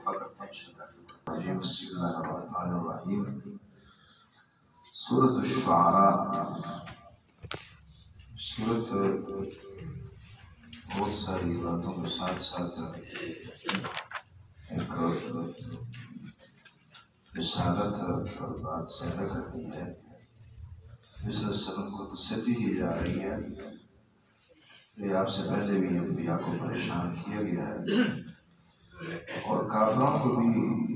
کرتے ہیں بسم اللہ الرحمن الرحیم۔ سورۃ الشعراء سورۃ بہت ساری باتوں کے ساتھ ساتھ ایک رسالت اور بات زیادہ کرتی ہے۔ اس رسالت کو تسلی دی جا رہی ہے کہ آپ سے پہلے بھی انبیاء کو پریشان کیا گیا ہے، اور کافروں کو بھی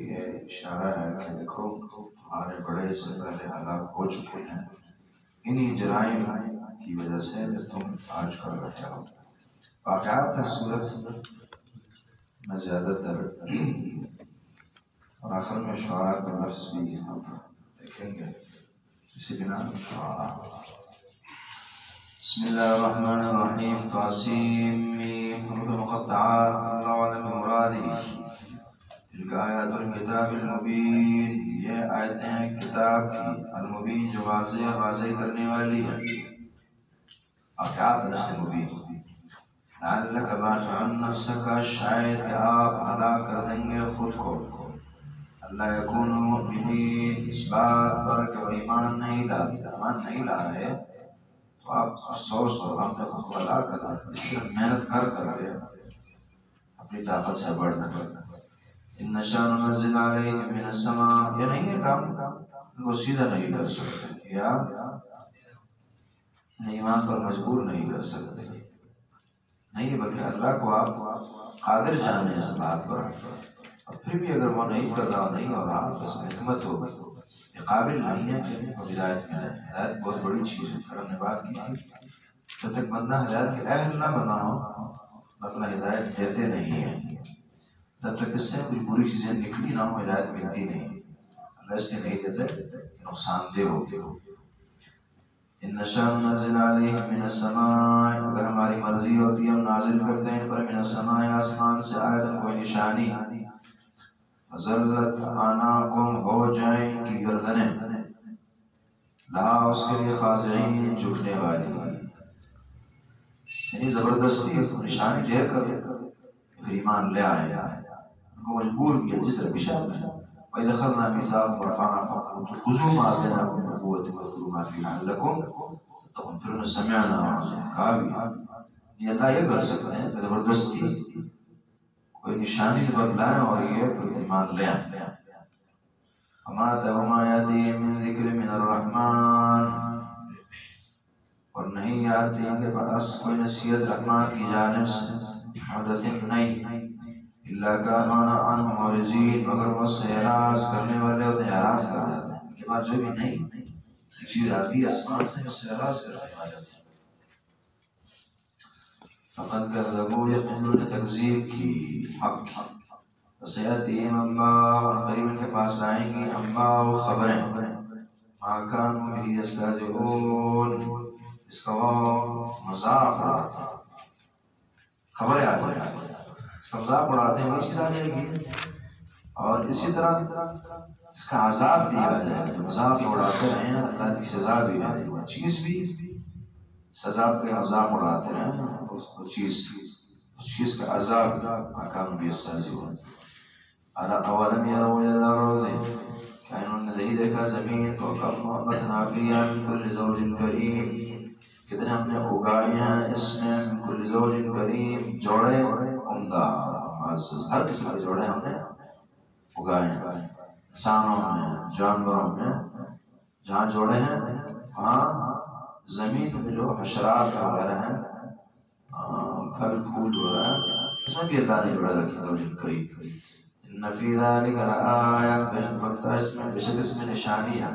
یہ اشارہ ہے کہ دیکھو ہمارے بڑے سے پہلے ہلاک ہو چکے ہیں، انہی جرائم کی وجہ سے تم آج کر رہے ہو۔ واقعات کا صورت میں زیادہ تر اور آخر میں شعراء کا لفظ بھی ہم دیکھیں گے، اسی بنا بسم اللہ الرحمن الرحیم۔ طاسیم حروف مقطعات، اللہ عالم مرادی۔ تلک آیات الکتاب المبین، یہ آیتیں ہیں کتاب کی المبین جو واضح کرنے والی ہے۔ واقعات نسل مبین، لعلک باخع نفسک، شاید کہ آپ ہلاک کر دیں گے خود کو، اللہ یکونوا مؤمنین، اس بات پر کہ وہ ایمان نہیں لا رہے تو آپ افسوس اور غم میں خود کو ہلاک کر دیں، اس لیے محنت کر کے اپنی طاقت سے بڑھ کر ان نشاء ننزل علیہم من السماء، یہ نہیں ہے کام ان کو سیدھا نہیں کر سکتے یا ایمان پر مجبور نہیں کر سکتے، نہیں، بلکہ اللہ کو آپ قادر جانے اس بات پر، اور پھر بھی اگر وہ نہیں کر رہا نہیں ہو رہا تو اس میں حکمت ہوگی، یہ قابل نہیں ہے کہ وہ ہدایت ملے۔ ہدایت بہت بڑی چیز ہے، پھر ہم نے بات کی تھی جب تک بندہ ہدایت کے اہل نہ بنا ہو مطلب ہدایت دیتے نہیں ہیں، جب تک اس سے کچھ بری چیزیں نکلی نہ ہو ہدایت ملتی نہیں، اللہ اس لیے نہیں دیتے، نقصان دہ ہوگی۔ ان نشاء ننزل علیہم من السماء، اگر ہماری مرضی ہوتی ہے ہم نازل کرتے ہیں پر من السماء، آسمان سے آیت کوئی نشانی، ذلت اعناقهم، ہو جائیں کی گردنیں، لہا اس کے لیے خاضعین، جھکنے والی، یعنی زبردستی نشانی دے کر پھر ایمان لے آئے، ان کو مجبور کیا، جس طرح پیشاب میں وَإِذْ أَخَذْنَا مِيثَاقَكُمْ وَرَفَعْنَا فَوْقَكُمُ الطُّورَ خُذُوا مَا آتَيْنَاكُمْ بِقُوَّةٍ وَاذْكُرُوا مَا فِيهِ لَعَلَّكُمْ تَتَّقُونَ، پھر انہیں سمعنا وَعَصَيْنَا، کہا بھی یہ اللہ یہ کر سکتے ہیں کہ زبردستی کوئی نشانی بدلائیں اور یہ پھر ایمان لے آئیں۔ وَمَا يَأْتِيهِم مِّن ذِكْرٍ مِّنَ الرَّحْمَٰنِ، اور نہیں آتی ان کے پاس کوئی نصیحت رحمان کی جانب سے، محدث نہیں، الا كانوا عنه معرضين، مگر وہ اس سے اعراض کرنے والے ہوتے ہیں، اعراض کر جاتے ہیں، ان کے پاس جو بھی نہیں چیز آتی آسمان سے اس سے اعراض کرنے والے ہوتے ہیں۔ فقد كذبوا، یقیناً نے تکذیب کی حق کی، فسيأتيهم أنباء، اور قریب ان کے پاس آئیں گی انباء خبریں، ما كانوا به يستهزئون، اس کا وہ مذاق اڑاتے ہیں، خبریں آ جائیں گی اس کا مذاق اڑاتے ہیں، وہ چیز آ جائے گی، اور اسی طرح اس کا عذاب دیا جائے گا، مذاق اڑاتے رہے ہیں اللہ کی سزا بھی دے گا، چیز بھی سزا کے مذاق اڑاتے ہیں، اس چیز کا عذاب مقام بھی استہزئون۔ اولم يروا الى الارض، کیا انہوں نے نہیں دیکھا زمین کو، کم انبتنا فیہا من کل زوج کریم، کتنے ہم نے اگائے ہیں اس میں من کل زوج کریم، جوڑے عمدہ معزز، ہر قسم کے جوڑے ہم نے اگائے ہیں، انسانوں میں جانوروں میں، جہاں جوڑے ہیں وہاں زمین میں جو حشرات وغیرہ ہیں، پھل پھول وغیرہ، اس میں بھی اللہ نے جوڑے رکھے زوج کریم۔ ان فی ذلک لآیۃ، بے شک اس میں نشانی ہے،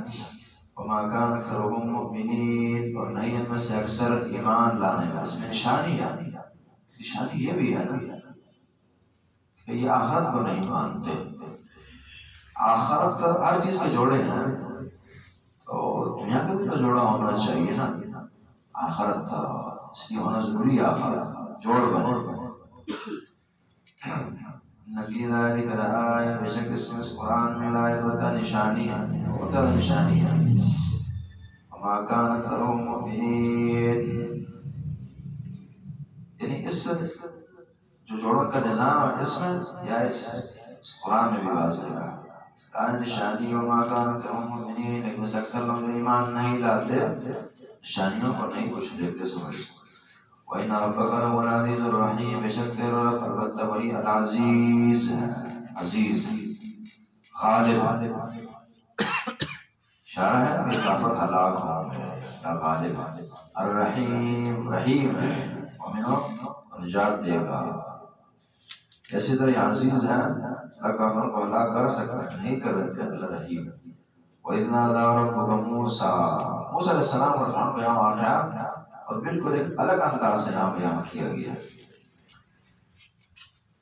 وما كان اکثرهم مؤمنین، اور نہیں ان میں سے اکثر ایمان لانے والے، اس میں نشانی ہے، نشانی یہ بھی ہے نا کہ یہ آخرت کو نہیں مانتے، آخرت ہر چیز کے جوڑے ہیں تو دنیا کا بھی تو جوڑا ہونا چاہیے نا، آخرت اس لیے ہونا ضروری ہے، آخرت جوڑ بنے۔ نفی ذلک لآیۃ، بے شک اس میں قرآن میں لائے ہوتا نشانی ہے، ہوتا نشانی ہے، وما كان اکثرهم مؤمنین، یعنی اس جو جوڑوں کا نظام ہے اس میں یا اس قرآن میں بھی واضح لکھا کان نشانی وما کان اکثرهم مؤمنین، لیکن اس اکثر لوگ ایمان نہیں لاتے، نشانیوں کو نہیں کچھ دیکھتے سمجھتے۔ وَإِنَّ رَبَّكَ لَهُوَ الْعَزِيزُ الرَّحِيمُ، بے شک تیرا رب البتہ وہی العزیز ہے، عزیز غالب، اشارہ ہے کہ کافر ہلاک ہوں گے، غالب الرحیم، رحیم ہے، مومنوں کو نجات دے گا۔ اسی طرح عزیز ہے، اللہ کافر کو ہلاک کر سکتا ہے، نہیں کر رہے اللہ رحیم۔ وَإِذْ نَادَىٰ رَبُّكَ مُوسَىٰ، موسیٰ علیہ السلام کا بیان واقعہ اور بالکل ایک الگ انداز سے یہاں بیان کیا گیا ہے۔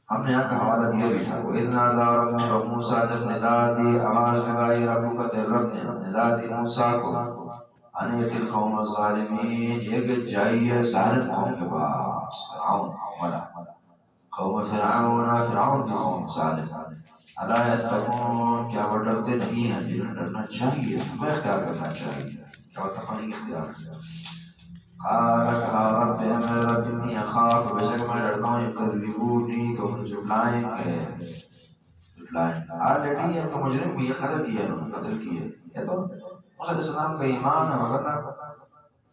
ہم نے یہاں کا حوالہ دیا بھی تھا، وَإِذْ نَادَىٰ رَبُّكَ مُوسَىٰ، جب ندا دی، آواز لگائی ربک تیرے رب نے، ندا دی موسیٰ کو، ان ائت القوم الظالمین، یہ کہ جائیے ظالم قوم کے پاس، فرعون ملا قوم فرعون، فرعون کی قوم ظالم، الا یتقون، کیا وہ ڈرتے نہیں ہیں؟ جنہیں ڈرنا چاہیے، ہمیں اختیار کرنا چاہیے، کیا تقوی نہیں اختیار کیا؟ قال کہا رب میرے رب انی اخاف، بے شک میں ڈرتا ہوں یکذبونی، کہ مجھے جھٹلائیں گے، جھٹلائیں گے۔ آلریڈی ان کو مجرم بھی قتل کیا، انہوں نے قتل کیا، یہ تو موسیٰ علیہ السلام کا ایمان ہے، مگر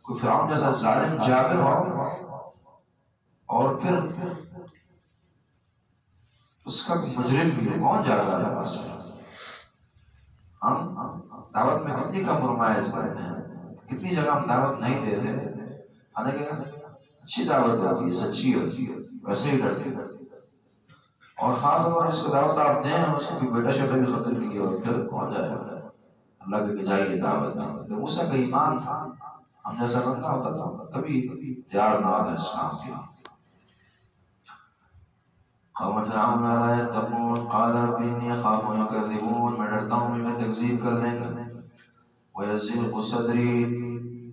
کوئی فرعون جیسا ظالم جابر ہو اور پھر اس کا مجرم بھی ہے، کون جاتا ہے بس؟ ہم دعوت میں کتنی کمپرومائز کرتے ہیں، کتنی جگہ ہم دعوت نہیں دیتے، حالانکہ اچھی دعوت ہوتی ہے، سچی ہوتی ہے، ویسے ہی ڈرتے اور خاص طور پر اس کو دعوت آپ دیں، اس کو بھی بیٹا شیٹا بھی قتل کیا اور پھر کون جائے گا؟ اللہ کے جائیے دعوت دیں۔ تو موسیٰ کا ایمان تھا، ہم جیسا بندہ ہوتا تو کبھی تیار نہ ہوتا اس کام کے لیے۔ قوم فرعون لا یتقون، قال رب انی اخاف ان یکذبون، میں ڈرتا ہوں کہ میں تکذیب کر دیں گے، ویضیق صدری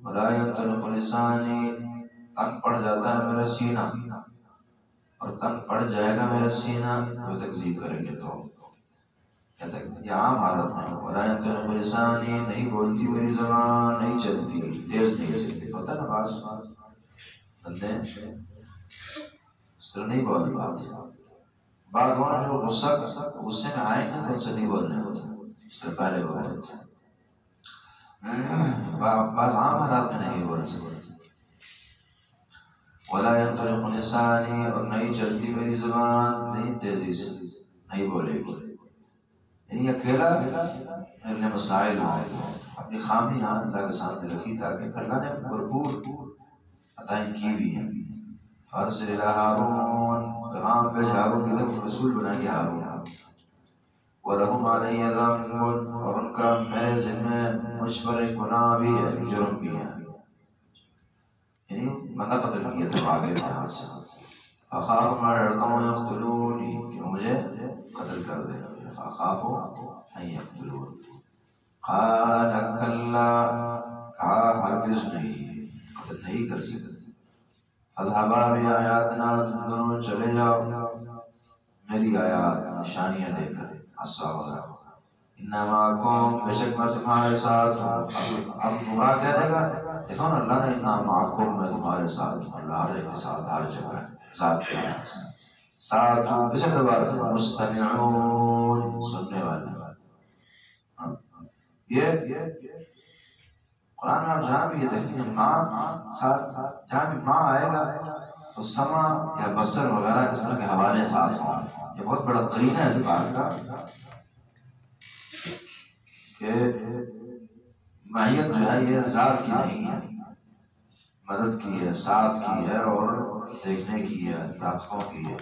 ولا ینطلق لسانی، تنگ پڑ جاتا ہے میرا سینہ اور تنگ پڑ جائے گا میرا سینہ جو تکذیب کریں گے تو یہ عام حالت میں، ولا ینطلق لسانی، نہیں بولتی میری زبان، نہیں چلتی، تیز نہیں چلتی، ہوتا نا بعض بندے اس طرح نہیں بول پاتے، بعض وہاں جو غصے میں آئیں گے تو ان سے نہیں بولنے ہوتا، اس سے پہلے وہ بولتے ہیں، بعض عام حالات میں نہیں بول سکتے۔ ولا ينطلق لسانی، اور نہیں چلتی میری زبان، نہیں تیزی سے نہیں بولے گی، یعنی اکیلا میرے لیے مسائل ہوں، اپنی خامیاں اللہ کے سامنے رکھی تاکہ اللہ نے بھرپور عطائیں کی بھی ہیں۔ فارسل الی ہارون، پیغام بھیج ہارون کی طرف، رسول بنائیے ہارون کو، وَلَهُمْ عَلَيَّ ذَنبٌ، اور ان کا میرے ذمہ مجھ پر ایک گناہ بھی ہے، جرم بھی ہے، یعنی بندہ قتل کیا تھا واقعے کے ہاتھ سے، اخاف، میں ڈرتا ہوں یقتلونی، کہ مجھے قتل کر دے، اخاف ان یقتلون۔ قال کلا، کہا ہرگز نہیں، قتل نہیں کر سکتے، اذهبا بآیاتنا، تم دونوں چلے جاؤ میری آیات نشانیاں لے کر، عصا وغیرہ، انا معکم، بے شک میں تمہارے ساتھ ہوں۔ اب گمراہ کہہ دے گا، دیکھو نا اللہ نے انا معکم، میں تمہارے ساتھ ہوں، اللہ ہر ایک کے ساتھ ہر جگہ ذات کے ساتھ ہوں، اس اعتبار سے مستمعون، سننے والے۔ یہ قرآن میں آپ جہاں بھی یہ دیکھیں گے ماں ساتھ، جہاں بھی ماں آئے گا تو سما یا بصر وغیرہ اس طرح کے حوالے ساتھ ہوں، یہ بہت بڑا قرینہ ہے اس بات کا کہ معیت جو ہے یہ ذات کی نہیں ہے، مدد کی ہے، ساتھ کی ہے اور دیکھنے کی ہے، طاقتوں کی ہے۔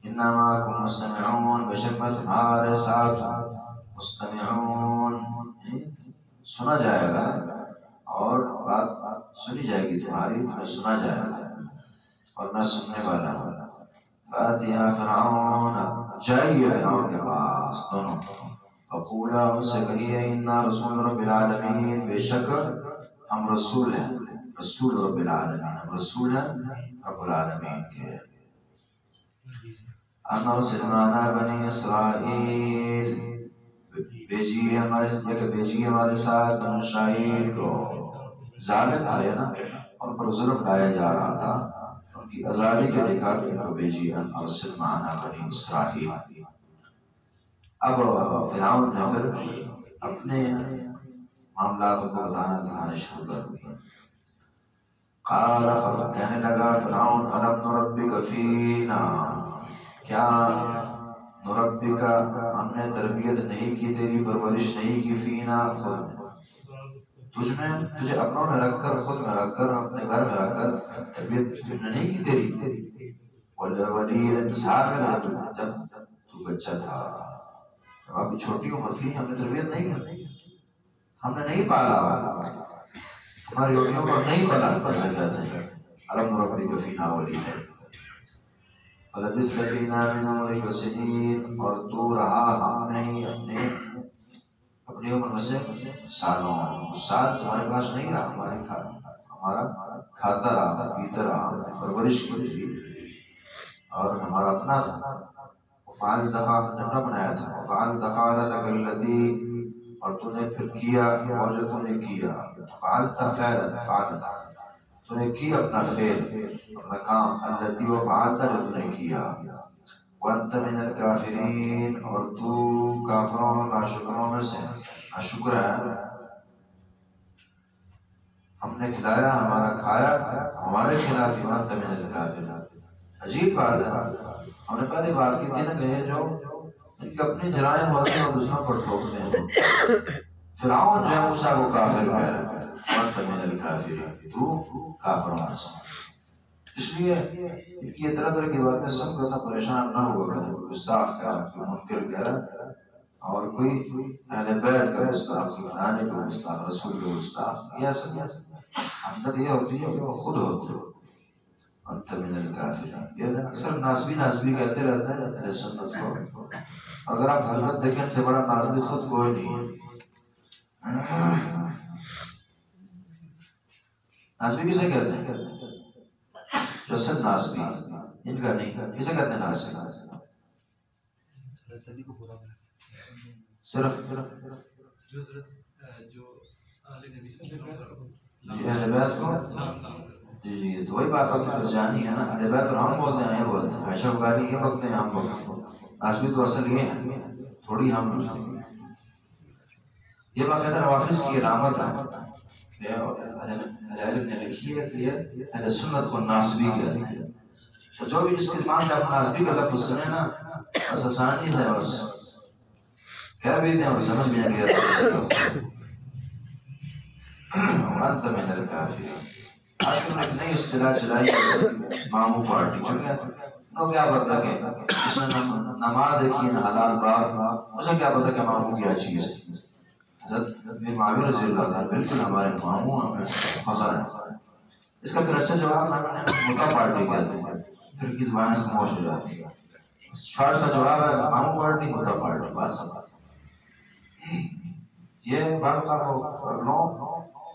انا معکم مستمعون، بے شک میں تمہارے ساتھ مستمعون، سنا جائے گا اور بات سنی جائے گی تمہاری، تمہیں سنا جائے گا اور میں سننے والا ہوں۔ فاتیا فرعون، جائیے فرعون کے پاس دونوں، فقولا، ان سے کہیے انا رسول رب العالمین، بے شک ہم رسول ہیں، رسول رب العالمین، ہم رسول ہیں رب العالمین کے، ان ارسل معنا بنی اسرائیل، بھیجیے ہمارے ساتھ بنی اسرائیل کو، ظالم تھے نا، ان پر ظلم لایا جا رہا تھا، ان کی آزادی کے لکھا کہ ان کو بھیجیے، ان ارسل معنا بنی اسرائیل، اب فرعون نے پھر اپنے معاملات کو بتانا شروع کر دیا. قال کہنے لگا فرعون الم نربک فینا، کیا نربک ہم نے تربیت نہیں کی، تیری پرورش نہیں کی، فینا خود تجھ میں، تجھے اپنوں میں رکھ کر، خود میں رکھ کر، اپنے گھر میں رکھ کر تربیت تجھ نے نہیں کی تیری. ولی ساتھ جب تو بچہ تھا، جب آپ چھوٹی عمر تھی، ہم نے تربیت نہیں کی، ہم نے نہیں پالا، ہماری روٹیوں پر نہیں پلا کر سکتا تھا. الم نربک فینا وليدا فلبثت فینا من عمرک سنین، اور تو رہا ہم نہیں اپنی عمر میں سے سالوں، سال تمہارے پاس نہیں رہا، ہمارا کھاتا رہا، پیتا رہا، پرورش کی، اور ہمارا اپنا تھا. وفعل دفاع نے بنایا تھا، وفعل دفعلتک التی، اور تو نے پھر کیا اور جو تو نے کیا، فعلت فعلت فعلت تو نے کی اپنا فعل، اپنا کام، التی وفعلت جو تو نے کیا، وانت من الکافرین، اور تو کافروں اور ناشکروں میں سے. شکر ہے ہم نے کھلایا، ہمارا کھایا، ہمارے خلاف ہی وانت من الکافرین. عجیب بات ہے، ہم نے پہلے بات کی تھی نا کہ جو ان کے اپنے جرائم ہوتے ہیں اور دوسروں پر ٹھوکتے ہیں. فرعون جو ہے موسیٰ کو کافر کہہ رہا ہے، وانت من الکافرین، تو کافروں میں سے. اس لیے ان کی طرح طرح کی باتیں سن کر پریشان نہ ہوا کریں. کوئی گستاخ کہہ رہا، کوئی منکر کہہ رہا، اور کوئی اہل بیت کا گستاخ، کوئی قرآن کا گستاخ، رسول کا گستاخ، یہ سب حقیقت یہ ہوتی ہے کہ وہ خود ہوتی ہے. انت من الکافرین، یہ اکثر ناسبی ناسبی کہتے رہتے ہیں اہل سنت کو. اگر آپ حضرت دیکھیں ان سے بڑا ناسبی خود کوئی نہیں ہے. ناسبی کسے کہتے ہیں؟ جو سب ناسبی، ان کا نہیں. کسے کہتے ہیں ناسبی؟ صرف اہل بیت کو، جی تو وہی بات آپ جانی ہے نا. اہل بیت اور ہم بولتے ہیں، یہ بولتے ہیں عائشہ بخاری یہ بولتے ہیں، ہم بولتے ہیں. ناسبی تو اصل یہ ہے، تھوڑی ہم یہ باقاعدہ روافظ کی علامت ہے کہ اہل نے لکھی ہے کہ اہل سنت کو ناسبی کہتے ہیں. تو جو بھی جس کی زبان سے آپ ناسبی کا لفظ سنے نا، بس آسانی سے بس کہہ بھی دیں اور سمجھ میں آ گیا. انت من الکافرین. آج کل ایک نئی اصطلاح چلائی مامو پارٹی، لوگ کیا پتا کہ اس نے نماز دیکھی نہ حلال بات، مجھے کیا پتا کہ مامو کیا چیز ہے. حضرت معاویہ رضی اللہ عنہ بالکل ہمارے ماموں، ہمیں فخر ہے. اس کا پھر اچھا جواب متا پارٹی کہتے ہیں، پھر کی زبانیں خاموش ہو جاتی ہے. شارٹ سا جواب ہے مامو پارٹی متا پارٹی. بات یہ بات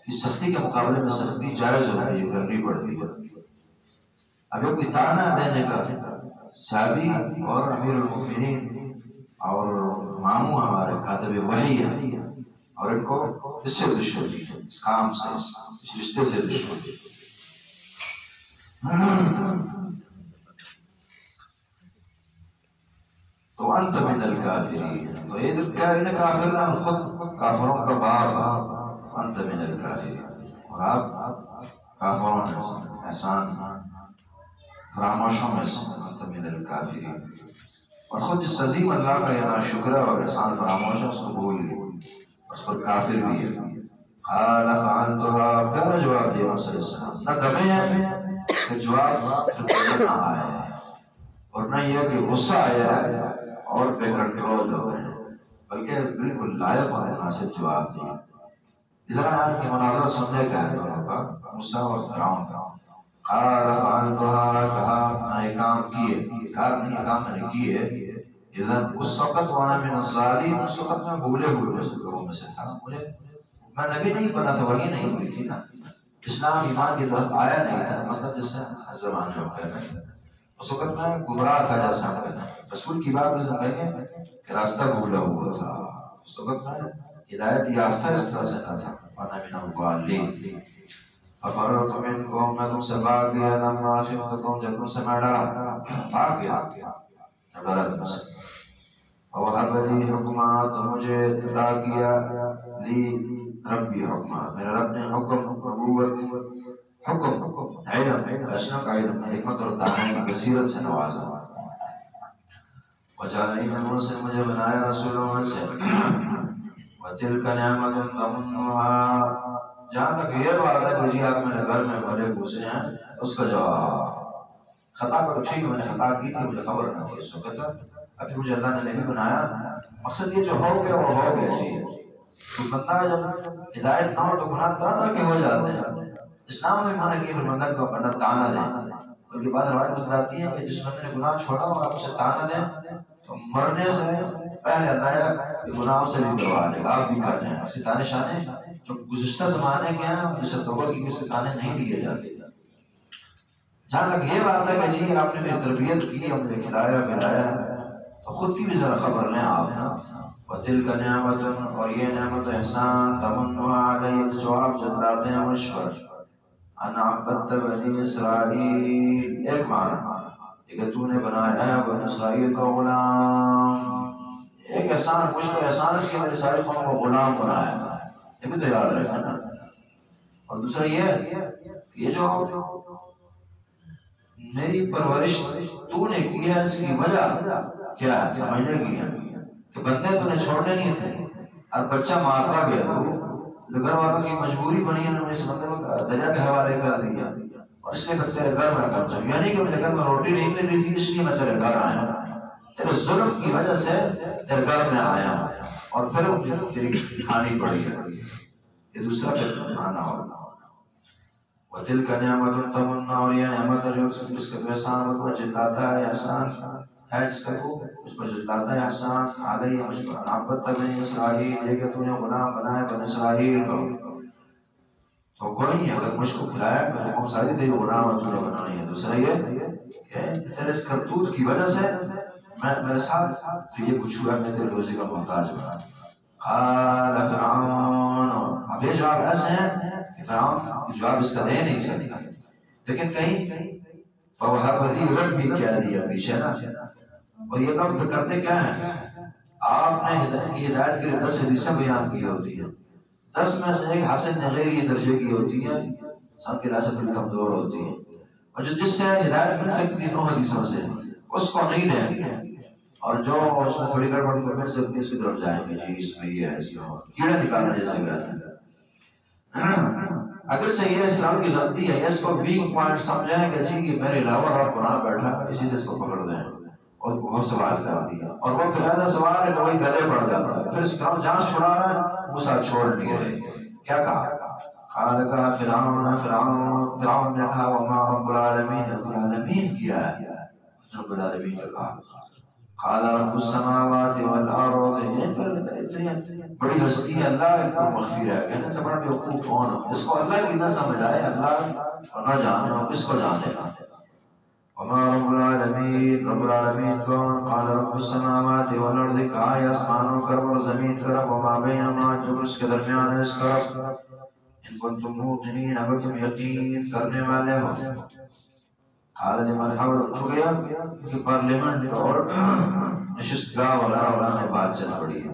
کی سختی کے مقابلے میں سختی جائز ہوتی ہے، کرنی پڑتی ہے. اب یہ کوئی تانا دینے کا، صحابی اور امیر المؤمنین اور ماموں ہمارے کاتب وحی ہے، اور ان کو اس سے دشمنی ہے، اس کام سے، اس رشتے سے دشمنی. تو انت من الکافرین، تو یہ کہنے کافر نہ خود کافروں کا باپ، انت من الکافرین، اور آپ کافروں میں سے، احسان فراموشوں میں سے، انت من الکافرین. اور خود جس عظیم اللہ کا یہ شکر ہے اور احسان فراموش ہے، اس کو بھول گئے، اس پر کافر بھی ہے. قال فعلتها، پہلا جواب دیا موسیٰ علیہ السلام. نہ دمے ہیں کہ جواب نہ آئے، اور نہ یہ کہ غصہ آیا ہے اور بے کنٹرول ہو گئے، بلکہ بالکل لائق اور مناسب جواب دیا. ذرا آج کی مناظرہ سننے کا ہے دونوں کا، موسیٰ اور فرعون کا. قال فعلتها، کہا میں کام کیے، کار نہیں کام میں نے کیے. اذن اس وقت وانا من الظالمین، اس وقت میں بھولے ہوئے لوگوں میں سے تھا. مجھے میں نبی نہیں بنا تھا، وحی نہیں ہوئی تھی نا، اسلام ایمان کی طرف آیا نہیں تھا، مطلب جس سے زبان جو کہتے ہیں اس وقت میں گمراہ تھا. جیسا ہم کہتے ہیں رسول کی بات جیسے کہیں گے کہ راستہ بھولا ہوا تھا، اس وقت میں ہدایت یافتہ اس طرح سے نہ تھا. وانا من الضالین. ففررت منکم، میں تم سے بھاگ گیا. لما خفتکم، جب تم سے میں ڈرا، بھاگ گیا، ڈرا تم سے. ووهب لي حكما حکما، تو مجھے عطا کیا لی ربی حکما، میرے رب نے حکم، نبوت، حکم، علم، اشنا کا علم، حکمت اور دانائی کی بصیرت سے نوازا، وجعلنی من سے مجھے بنایا رسولوں میں سے، وتلک نعمت تمنها، جہاں تک یہ بات ہے کہ جی آپ میرے گھر میں بڑے گھسے ہیں، اس کا جواب خطا کا تو ٹھیک ہے، میں نے خطا کی تھی، مجھے خبر نہ تھی اس وقت، اب مجھے اللہ نے نبی بنایا، مقصد یہ جو ہو گیا وہ ہو گیا جی، تو بندہ جب ہدایت نہ ہو تو گناہ طرح طرح کے ہو جاتے ہیں، اسلام میں مانا کہ بندہ کو بندہ تانا دے، بلکہ بعض روایت بتلاتی ہے کہ جس بندے نے گناہ چھوڑا اور آپ اسے تانا دیں تو مرنے سے پہلے اللہ یہ گناہوں سے بھی کروا دے گا، آپ بھی کر دیں، اس کے تانے شانے جو گزشتہ زمانے کے ہیں جسے توبہ کی اس کے تانے نہیں دیے جاتے۔ جہاں تک یہ بات ہے کہ جی آپ نے میری تربیت کی، ہم نے کھلایا پلایا، تو خود کی بھی ذرا خبر لیں آپ نا، وَتِلْكَ نِعْمَةٌ، اور یہ نعمت و احسان، تمنها علیہ جو آپ جتلاتے ہیں مجھ پر، ان عبدت بنی اسرائیل، ایک معنی کہ تو نے بنایا ہے بنی اسرائیل کا غلام، ایک احسان مجھ پر احسان کی میرے ساری قوم کو غلام بنایا، یہ بھی تو یاد رکھنا نا، اور دوسرا یہ کہ یہ جو میری پرورش تو نے کی ہے اس کی وجہ کیا ہے، سمجھنے کی ہے کہ بندے تو نے چھوڑنے نہیں تھے، اور بچہ مارتا گیا تو گھر والوں کی مجبوری بنی، انہوں نے اس بندے کو دریا کے حوالے کر دیا، اور اس لیے پھر تیرے گھر میں پہنچا، یعنی کہ مجھے گھر میں روٹی نہیں مل رہی تھی اس لیے میں تیرے گھر آیا ہوں، تیرے ظلم کی وجہ سے تیرے گھر میں آیا ہوں، اور پھر مجھے تیری کھانی پڑی ہے، یہ دوسرا پھر معنی ہوگا۔ وَتِلْكَ نِعْمَةٌ تَمُنَّهَا، اور یہ نعمت ہے جو اس کے احسان پر جتلاتا ہے، احسان ہے جس کا تو اس پر جتلاتا ہے احسان، علیہ مجھ پر، عبدت بنی اسرائیل، یہ کہ تو نے غلام بنائے بنی اسرائیل کو، تو کوئی نہیں اگر مجھ کو کھلایا میں قوم ساری تیری غلام ہے، تو نے بنانی ہے۔ دوسرا یہ کہ تیرے اس کرتوت کی وجہ سے میرے ساتھ یہ کچھ ہوا، میں تیرے روزی کا محتاج بنا۔ قال فرعون، اب یہ جواب ایسے ہیں کہ فرعون جواب اس کا دے نہیں سکتا، لیکن کہیں فوہب لی ربی کیا دیا پیچھے نا، اور یہ لوگ پھر کرتے کیا ہیں، آپ نے ہدایت کے لیے 10 حدیثیں بیان کی ہوتی ہیں، 10 میں سے ایک حسن غیری درجے کی ہوتی ہے، ساتھ کی راست بھی کمزور ہوتی ہے، اور جو جس سے ہدایت مل سکتی ہے 9 حدیثوں سے اس کو نہیں دیں گے، اور جو اس میں تھوڑی گڑبڑ مل سکتی ہے اس کی طرف جائیں گے، جی اس میں یہ ہے، اس میں کیڑے نکالنا جیسے کہتے ہیں۔ اگر سے یہ اسلام کی غلطی ہے، اس کو ویک پوائنٹ سمجھیں کہ جی یہ میرے علاوہ اور قرآن بیٹھا، اسی سے اس کو پکڑ دیں اور وہ سوال کر دیا، اور وہ پھر ایسا سوال ہے کہ وہی گلے پڑ جاتا ہے، پھر فرعون جان چھڑا رہا ہے، موسیٰ چھوڑ دیے رہے، کیا کہا؟ قال کہا فرعون نے کہا وما رب العالمین، رب العالمین کیا ہے، رب العالمین نے کہا قال رب السماوات والارض، اتنی بڑی ہستی ہے اللہ، ایک مغفر ہے، کہنے سے بڑا بیوقوف کون ہے جس کو اللہ کی نہ سمجھ آئے، اللہ کو نہ جانے اور کس کو جانے گا۔ وما رب العالمین، رب العالمین کون؟ قال رب السماوات والارض، کہا ہے آسمانوں کا اور زمین کا رب، وما بینہما، جو اس کے درمیان ہے اس کا رب، ان کنتم موقنین، اگر تم یقین کرنے والے ہو۔ قال لمن حول، اٹھ گیا کہ پارلیمنٹ اور نشست گاہ وغیرہ وغیرہ میں بات چل پڑی ہے،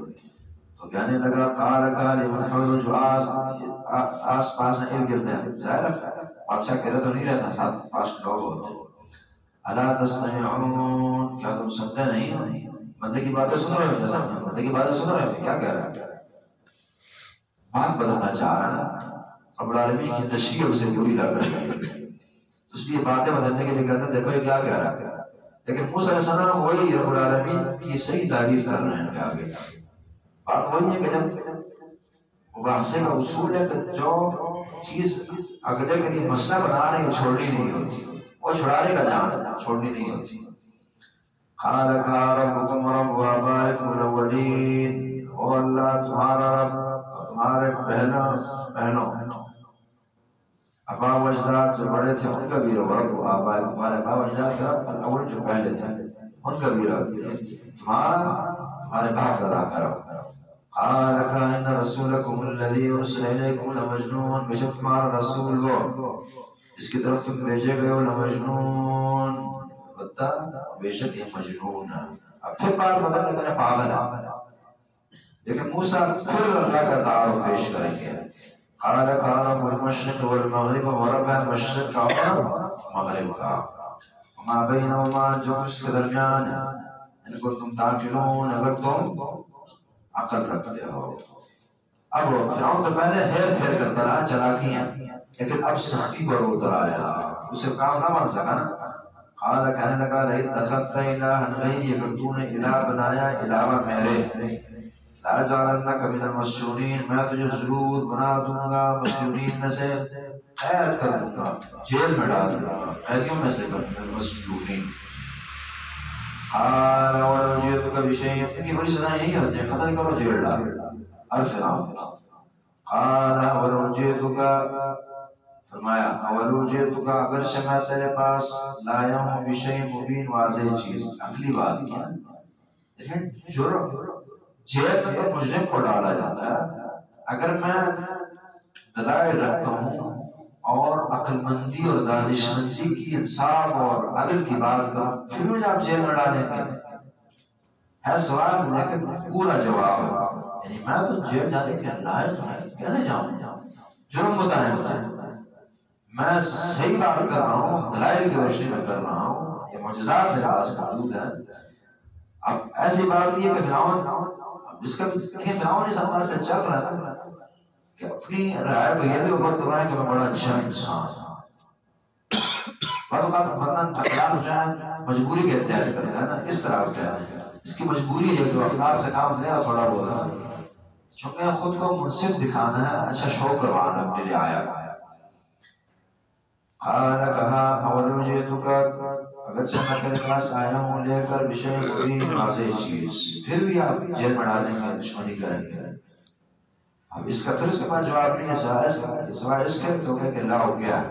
تو کہنے لگا قال لمن حول، جو آس پاس ارد گرد ہے، ظاہر بادشاہ کہہ رہا تو نہیں رہتا، ساتھ پاس لوگ ہوتے، الا تستمعون، کیا تم سنتے نہیں ہو؟ بندے کی باتیں سن رہے ہو، سب بندے کی باتیں سن رہے ہو، کیا کہہ رہا ہے؟ بات بدلنا چاہ رہا ہے، رب العالمین کی تشریح اسے بری لگ رہی ہے، اس لیے باتیں بدلنے کے لیے کہتے ہیں دیکھو یہ کیا کہہ رہا ہے، لیکن موسیٰ علیہ السلام وہی رب العالمین کی صحیح تعریف کر رہے ہیں کہ آگے بات وہی ہے کہ جب مباحثے کا اصول ہے کہ جو چیز اگلے کے لیے مسئلہ بنا رہی ہے وہ چھوڑنی نہیں ہوتی، وہ چھڑانے کا جان چھوڑنی نہیں ہوتی۔ قال ربکم رب آبائکم الاولین، او اللہ تمہارا رب تمہارے بہنوں ابا و اجداد جو بڑے تھے ان کا بھی رب آبا، تمہارے ابا و اجداد کا رب الاول جو پہلے تھے ان کا بھی رب، تمہارے باپ دادا کا رب۔ قال ان رسولکم الذی ارسل الیکم لمجنون، بے شک تمہارا رسول وہ اس کی طرف تم بھیجے گئے ہو لمجنون، بتا بے شک یہ مجنون ہے، اب پھر بات بدل کے پاگل ہے، لیکن موسیٰ پھر اللہ کا تعارف پیش کریں گے. قال كان رب المشرق والمغرب ورب مشرق کا اور مغرب کا وما بينهما جو اس کے درمیان ان کو تم تعقلون اگر تم عقل رکھتے ہو. اب فرعون تو پہلے ہیر پھیر کرتا رہا چلاکی ہیں لیکن اب سختی پر اتر آیا اسے کام نہ بن سکا نا. قال کہنے لگا لئن اتخذت الہا غیری اگر تو نے الہ بنایا علاوہ میرے لاجعلنک من المسجونین میں تجھے ضرور بنا دوں گا مسجونین میں سے قید کر دوں گا جیل میں ڈال دوں گا قیدیوں میں سے من المسجونین. قال ولو جئتک بشیء ان کی بڑی سزا یہی ہوتی ہے قتل کرو جیل ڈال فرعون. قال ولو جئتک فرمایا اولو جئتک اگرچہ میں تیرے پاس لایا ہوں بشیء مبین واضح چیز عقلی بات ہے لیکن جرم جیل میں تو مجرم کو ڈالا جاتا ہے. اگر میں دلائل رکھتا ہوں اور عقل مندی اور دانش مندی کی انصاف اور عدل کی بات کا پھر مجھے آپ جیل میں ڈالیں گے ہے سوال لیکن پورا جواب یعنی میں تو جیل جانے کے لائق کیسے جاؤں جرم بتائیں میں صحیح بات کر رہا ہوں دلائل کی روشنی میں کر رہا ہوں یہ معجزات میرے پاس موجود ہے. اب ایسی بات نہیں ہے کہ فرعون اس کا فرعون اس انداز سے چل رہا ہے کہ اپنی رائے کو یہ بھی اوپر کر رہا ہے کہ میں بڑا اچھا انسان ہوں. بعض اوقات بندہ اخلاق جو ہے مجبوری کے اختیار کرتا ہے نا اس طرح ہوتا ہے اس کی مجبوری ہے کہ اخلاق سے کام لے تھوڑا بہت چونکہ خود کو منصف دکھانا ہے اچھا شو کروانا اپنے لیے آیا. قال کہا اولو جئتک اگرچہ میں تیرے پاس آیا ہوں لے کر بشیء مبین واضح چیز پھر بھی آپ جیل میں ڈالیں گے دشمنی کریں گے. اب اس کا پھر اس کے پاس جواب نہیں ہے سوائے اس کے تو کہ لا ہو گیا.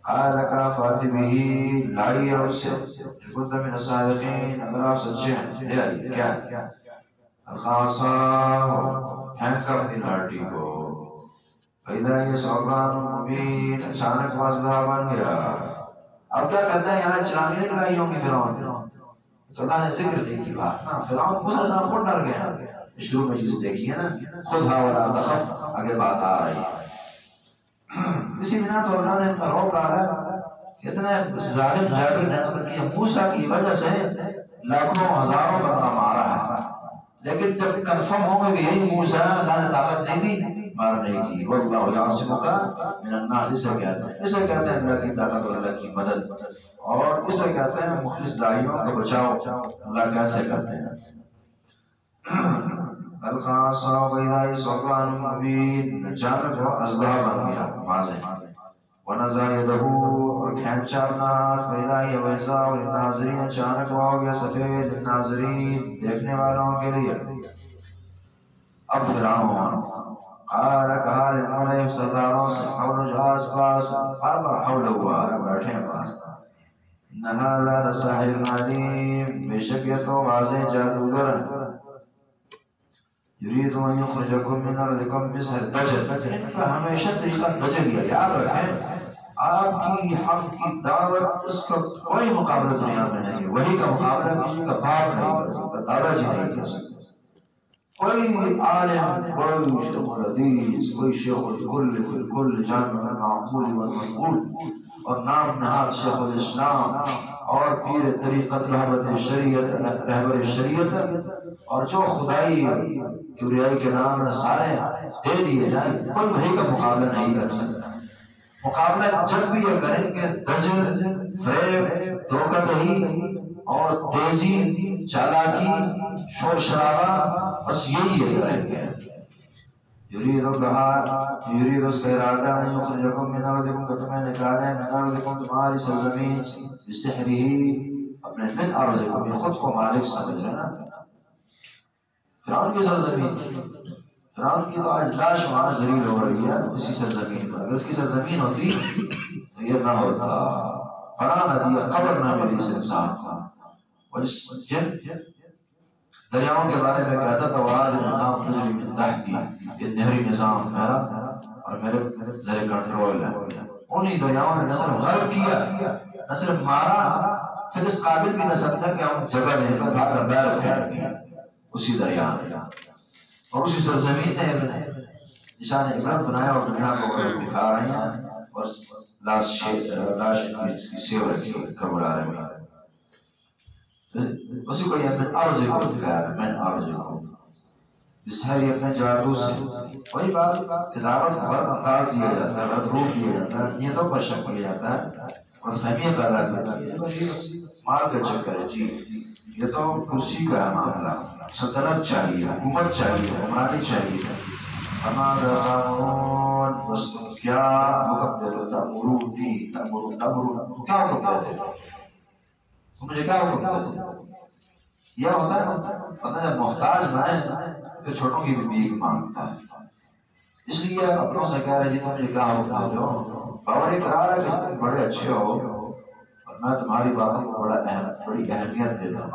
قال کا فاطمہ لائی اور سے كنت من الصادقین اگر آپ سچے ہیں لے آئیے کیا الخاصہ پھینک کر اپنی لاٹھی کو فَإِذَا هِيَ ثُعْبَانٌ مُّبِينٌ اچانک واضح بن گیا. اب کیا کہتا ہے یہاں چراغی نہیں لگائی ہوں گی فرعون تو اللہ نے ذکر نہیں کی بات نا فرعون خود اصلا خود ڈر گیا. شروع میں چیز دیکھی ہے نا خود ولا تخف آگے بات آ رہی ہے اسی بنا تو اللہ نے روک ڈالا کتنے ظالم جابر نے قتل کیا موسیٰ کی وجہ سے لاکھوں ہزاروں بندہ مارا ہے لیکن جب کنفرم ہو گئے کہ یہی موسیٰ اللہ نے طاقت نہیں دی مارنے کی واللہ یعصمک من الناس اسے کہتے ہیں اللہ کی طاقت اور اللہ کی مدد اور اسے کہتے ہیں مخلص داعیوں کا بچاؤ اللہ کیسے کرتے ہیں. الخاصہ وَإِذَا هِيَ ثُعْبَانٌ مُّبِينٌ اچانک وہ اژدہا بن گیا واضح وَنَزَعَ يَدَهُ اور کھینچا اپنا ہاتھ وَإِذَا هِيَ بَيْضَاءُ لِلنَّاظِرِينَ اچانک وہ ہو گیا سفید للناظرین دیکھنے والوں کے لیے. اب فرعون قال کہا للملئ سرداروں سے حول جو آس پاس بار بار حول ہوا بیٹھے ہیں پاس ان هذا لساحر علیم بے شک یہ تو واضح جادوگر ہے یرید ان یخرجکم من ارضکم بسحر دجل ان کا ہمیشہ طریقہ دجل ہے یاد رکھیں آپ کی حق کی دعوت اس کا کوئی مقابلہ دنیا میں نہیں ہے وہی کا مقابلہ کسی کا باپ نہیں کر سکتا دادا جی نہیں کر سکتا کوئی عالم کوئی شیخ الحدیث کوئی شیخ الکل فی الکل جامع المعقول والمنقول اور نام نہاد شیخ الاسلام اور پیر طریقت رہبر شریعت اور جو خدائی کبریائی کے نام سارے دے دیے جائیں کوئی وہی کا مقابلہ نہیں کر سکتا. مقابلہ جب بھی یہ کریں گے دجل فریب دھوکہ دہی اور تیزی چالاکی شور شرابہ بس یہی ہے کریں گے. یرید یرید اس کا ارادہ ہے یخرجکم من ارضکم کہ تمہیں نکالے من ارضکم تمہاری سرزمین سے بسحرہ اپنے من ارضکم یہ خود کو مالک سمجھ لینا فرعون کی سرزمین فرعون کی تو آج لاش وہاں ذلیل ہو رہی ہے اسی سرزمین پر اگر اس کی سرزمین ہوتی تو یہ نہ ہوتا فنا نہ دیا قبر نہ ملی اس انسان کا. اور اس جن دریاؤں کے بارے میں کہتا تھا واد نام تجری من تحتی یہ نہری نظام میرا اور میرے زیر کنٹرول ہے. انہی دریاؤں نے نہ صرف غرق کیا نہ صرف مارا پھر اس قابل بھی نہ سمجھا کہ ہم جگہ نہیں پر کھا کر بیر پھینک دیا اسی دریا میں. اور اسی سرزمین نے نشان عبرت بنایا اور دنیا کو دکھا رہے ہیں اور لاش کی سیو رکھی رب العالمین. اسی کو یہ من ارض کو دکھایا من ارض کو بسحر اپنے جادو سے. وہی بات دعوت کو غلط انداز دیا جاتا ہے، غلط روپ دیا جاتا ہے، نیتوں پر شک کیا جاتا ہے اور فہمیاں پیدا کرتی ہے. مال کا چکر ہے جی، یہ تو کرسی کا ہے معاملہ، سلطنت چاہیے، حکومت چاہیے، حکمرانی چاہیے. ہمارا قانون بس تم کیا حکم دے دو؟ تأمرونی تأمرون کیا حکم دے دو؟ تم مجھے کیا حکم دے دو؟ یہ ہوتا ہے نا جب محتاج بنائے پھر چھوٹوں کی بھی بھیک مانگتا ہے. اس لیے اپنوں سے کہہ رہے جی تم مجھے کیا حکم دیتے ہو؟ باور اقرار ہے کہ تم بڑے اچھے ہو اور میں تمہاری باتوں کو بڑی اہمیت دیتا ہوں.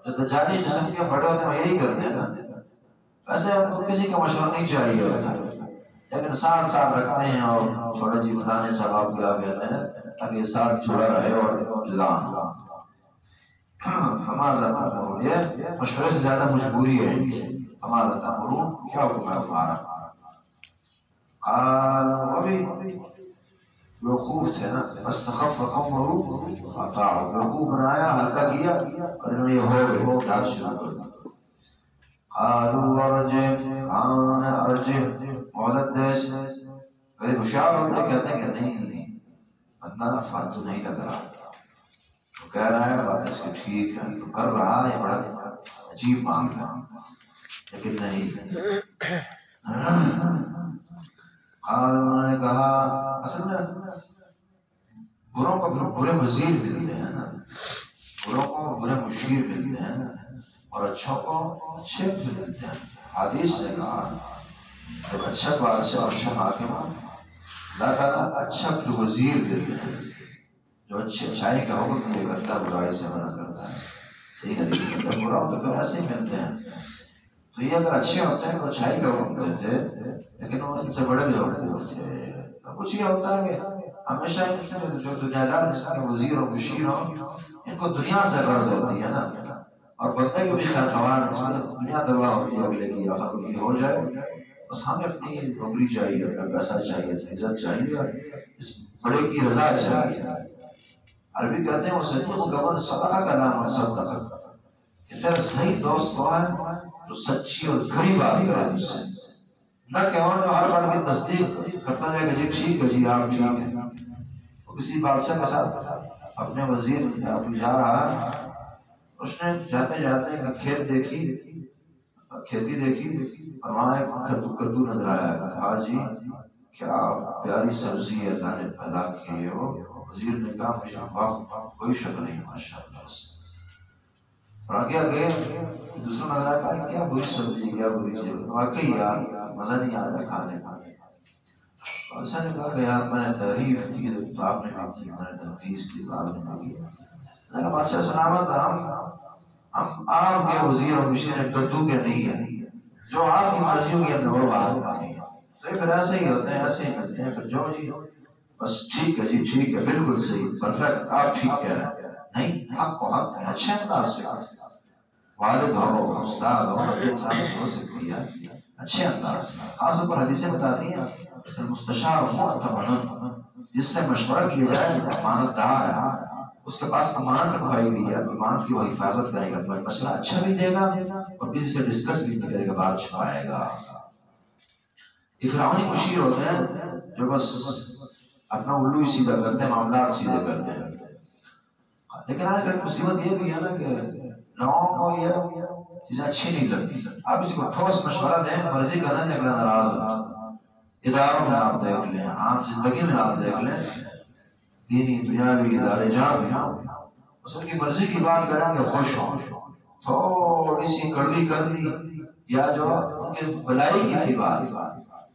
جو دجالی قسم کے بڑے ہوتے ہیں وہ یہی کرتے ہیں نا. ویسے ہم کو کسی کا مشورہ نہیں چاہیے ہوتا، لیکن ساتھ ساتھ رکھتے ہیں اور تھوڑے جی فلانے ثواب کیا کہتے ہیں تاکہ یہ ساتھ جڑا رہے اور جدا نہ. ہمارا تأمرون یہ مشورے سے زیادہ مجبوری ہے. ہمارا تأمرون کیا حکم ہے تمہارا؟ ابھی بیوقوف تھے نا، فاستخف قومه فاطاعوا. بیوقوف بنایا، ہلکا کیا اور انہوں نے ہو گئے ڈال شروع کر دیا. قالوا ارجع، کان ارجع مہلت دے. کہیں ہوشیار ہوتے کہتے ہیں کہ نہیں بندہ فالتو نہیں لگ رہا، تو کہہ رہا ہے بات اس کی ٹھیک ہے، تو کر رہا ہے بڑا عجیب معاملہ، لیکن نہیں. انہوں نے کہا اصل میں بروں کو برے وزیر ملتے ہیں نا، بروں کو برے مشیر ملتے ہیں اور اچھوں کو اچھے ملتے ہیں. حدیث نے کہا جب اچھا بادشاہ اور اچھا حاکم اللہ تعالیٰ اچھا وزیر دیتے ہیں جو اچھی اچھائی کا حکم دیا کرتا ہے، برائی سے منع کرتا ہے. صحیح حدیث میں جب برا تو پھر ایسے ہی ملتے ہیں. تو یہ اگر اچھے ہوتے ہیں تو اچھائی کا حکم دیتے، لیکن وہ ان سے بڑے بھی ہوتے تھے. کچھ یہ ہوتا ہے کہ ہمیشہ جو دنیا دار انسان وزیر اور مشیر ہوں ان کو دنیا سے غرض ہوتی ہے نا، اور بندے کے بھی خیر خواہ دنیا تباہ ہوتی ہے اگلے کی آخر کی ہو جائے. بس ہمیں اپنی نوکری چاہیے، اپنا پیسہ چاہیے، عزت چاہیے، اس بڑے کی رضا چاہیے. عربی کہتے ہیں وہ صدیق کمن صدقہ کا نام صدقہ، کہ تیرا صحیح دوست وہ ہے جو سچی اور کھری بات کرے تجھ سے، نہ کہ وہ جو ہر بات کی تصدیق کرتا جائے کہ جی ٹھیک ہے جی آپ ٹھیک ہے. وہ کسی بادشاہ کے ساتھ اپنے وزیر جا رہا ہے، اس نے جاتے جاتے کھیت دیکھی، کھیتی دیکھی اور وہاں ایک کدو نظر آیا. کہا جی کیا پیاری سبزی ہے اللہ نے پیدا کی ہو. وزیر نے کہا مجھے واہ کوئی شک نہیں ماشاء اللہ سے. اور آگے آگے دوسرا نظر آیا کیا بری سبزی، کیا بری چیز، واقعی یار مزہ نہیں آ رہا کھانے کا. ایسا نے کہا کہ یار میں نے تعریف کی تو آپ نے بھی کی، میں نے تنقید کی تو آپ نے بھی کی. بادشاہ سلامت ہم آپ کے وزیر اور مشیر کدو کے نہیں ہیں، جو آپ کی مرضی ہوگی ہم نے وہ بات کرنی ہے. تو یہ پھر ایسے ہی ہوتے ہیں، ایسے ہی کرتے ہیں. پھر جو جی بس ٹھیک ہے جی ٹھیک ہے بالکل صحیح پرفیکٹ آپ ٹھیک کہہ رہے ہیں. نہیں حق کو حق ہے، اچھے انداز سے والد ہو استاد ہو انسان ہو سکتی ہے اچھے انداز سے. خاص طور پر حدیثیں بتاتی ہیں مستشار مؤتمن، جس سے مشورہ کیا جائے امانت دار ہے، اس کے پاس امانت رکھوائی گئی ہے، امانت کی وہ حفاظت کرے گا، مشورہ اچھا بھی دے گا اور کسی سے ڈسکس بھی کرے گا، بات چھپائے گا. یہ فرعونی مشیر ہوتے ہیں جو بس اپنا الو ہی سیدھا کرتے ہیں، معاملات سیدھے کرتے ہیں. لیکن آج کل مصیبت یہ بھی ہے نا کہ لوگوں کو یہ چیزیں اچھی نہیں لگتی. آپ کسی کو ٹھوس مشورہ دیں مرضی کرنا ہے اگلا ناراض ہوتا. اداروں میں آپ دیکھ لیں، عام زندگی میں آپ دیکھ لیں، دینی دنیاوی ادارے جہاں بھی ہوں اس کی مرضی کی بات کریں گے خوش ہوں. تھوڑی سی کڑوی کر دی یا جو ان کے بلائی کی تھی بات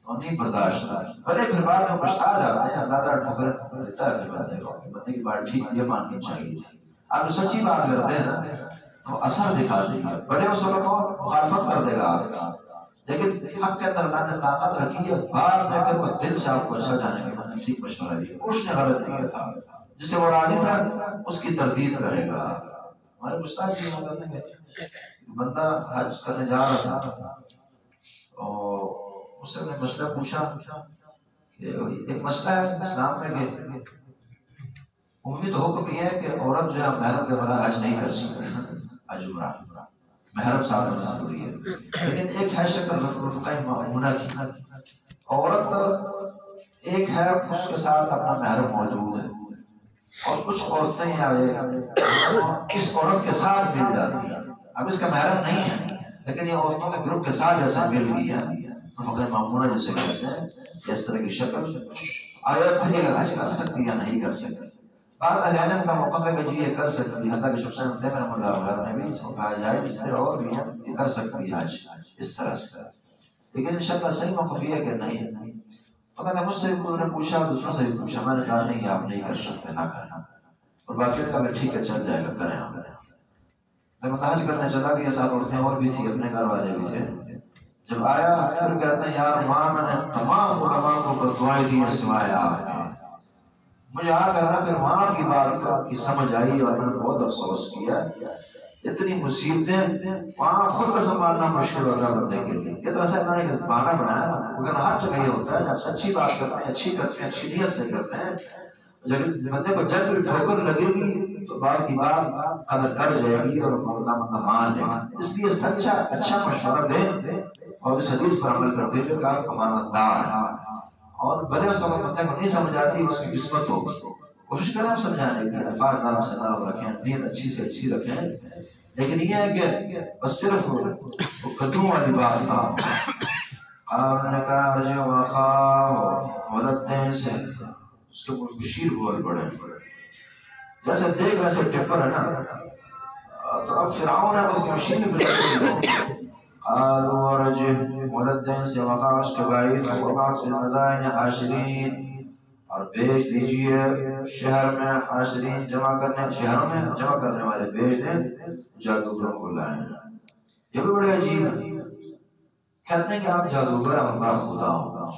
تو نہیں برداشت. بھلے پھر بعد میں پچھتا جاتے ہیں، اللہ تعالیٰ ٹھکر دیتا ہے پھر بندے کو، بندے کی بات ٹھیک یہ ماننی چاہیے تھی. آپ سچی بات کرتے ہیں نا تو اثر دکھا دیں گے، بڑے اس وقت کو مخالفت کر دے گا آپ کا، لیکن حق کے اندر اللہ نے طاقت رکھی ہے. بعد میں پھر وہ دل سے آپ کو اچھا جانے کے بعد ٹھیک مشورہ دیا، اس نے غلط کیا تھا، جس سے وہ راضی تھا اس کی تردید کرے گا. ہمارے استاد جی بندہ حج کرنے جا رہا تھا اور اس سے میں نے مسئلہ پوچھا کہ ایک مسئلہ ہے اسلام میں کہ عمومی تو حکم یہ ہے کہ عورت جو ہے محرم کے بغیر حج نہیں کر سکتی، حج عمرہ محرم ساتھ ہونا ضروری ہے، لیکن ایک ہے شکل رفقۂ معمونہ کی، عورت ایک ہے اس کے ساتھ اپنا محرم موجود ہے، اور کچھ عورتیں اس عورت کے ساتھ مل جاتی ہیں، اب اس کا محرم نہیں ہے لیکن یہ عورتوں کے گروپ کے ساتھ جیسا مل گئی ہے، رفقۂ معمونہ جسے کہتے ہیں، اس طرح کی شکل آیا پھر حج کر سکتی یا نہیں کر سکتی۔ بعض اہل علم کا موقف ہے کہ یہ کر سکتی ہے، حتیٰ کہ شخص رحمہ اللہ وغیرہ نے بھی اس کو کہا جائے، اس طرح اور بھی ہے یہ کر سکتی ہے حج اس طرح سے، لیکن انشاءاللہ صحیح موقف یہ ہے کہ نہیں۔ تو میں نے مجھ سے نے پوچھا، دوسروں سے بھی پوچھا، میں نے کہا نہیں آپ نہیں کر سکتے، نہ کرنا، اور باقی نے کہا ٹھیک ہے چل جائے گا کریں ہم۔ میں حج کرنے چلا گیا، ساتھ عورتیں اور بھی تھی، اپنے گھر والے بھی تھے، جب آیا پھر کہتے ہیں یار وہاں میں نے تمام علماء کو بددعائیں دی سوائے آپ، مجھے آ کر نا پھر وہاں کی بات کی سمجھ آئی اور میں نے بہت افسوس کیا، اتنی مصیبتیں وہاں خود کا سنبھالنا مشکل ہوتا ہے بندے کے لیے۔ یہ تو ایسا نہیں کہ بہانہ بنایا، مگر ہر جگہ یہ ہوتا ہے جب سے اچھی بات کرتے ہیں، اچھی کرتے ہیں، اچھی نیت سے کرتے ہیں، جب بندے کو جب بھی ٹھوکر لگے گی تو بات کی بات قدر کر جائے گی اور مردہ مان لے گا۔ اس لیے سچا اچھا مشورہ دیں اور اس حدیث پر عمل کرتے ہوئے کا امانت دار ہے، اور بھلے اس وقت بندے کو نہیں سمجھ آتی، اس کی قسمت ہوگی، کوشش کریں ہم سمجھانے کی، الفاظ نرم سے نرم رکھیں، نیت اچھی سے اچھی رکھیں، لیکن یہ ہے کہ بس صرف قدوں والی بات نہ ہو۔ آپ نے کہا جو وخا مولدیں سے اس کے مشیر بول پڑے، جیسے دیکھ ویسے ٹپر ہے نا، تو اب فرعون ہے تو مشیر بھی بلکل قالوا ورجه مولدیں سے وخا اس کے بعید وبعث فی المدائن حاشرین، اور بھیج دیجئے شہر میں حاشرین جمع کرنے، شہروں میں جمع کرنے والے بھیج دیں، جادوگروں کو لائیں۔ یہ بھی بڑے عجیب ہے، کہتے ہیں کہ آپ جادوگر ہمارا خدا ہوگا،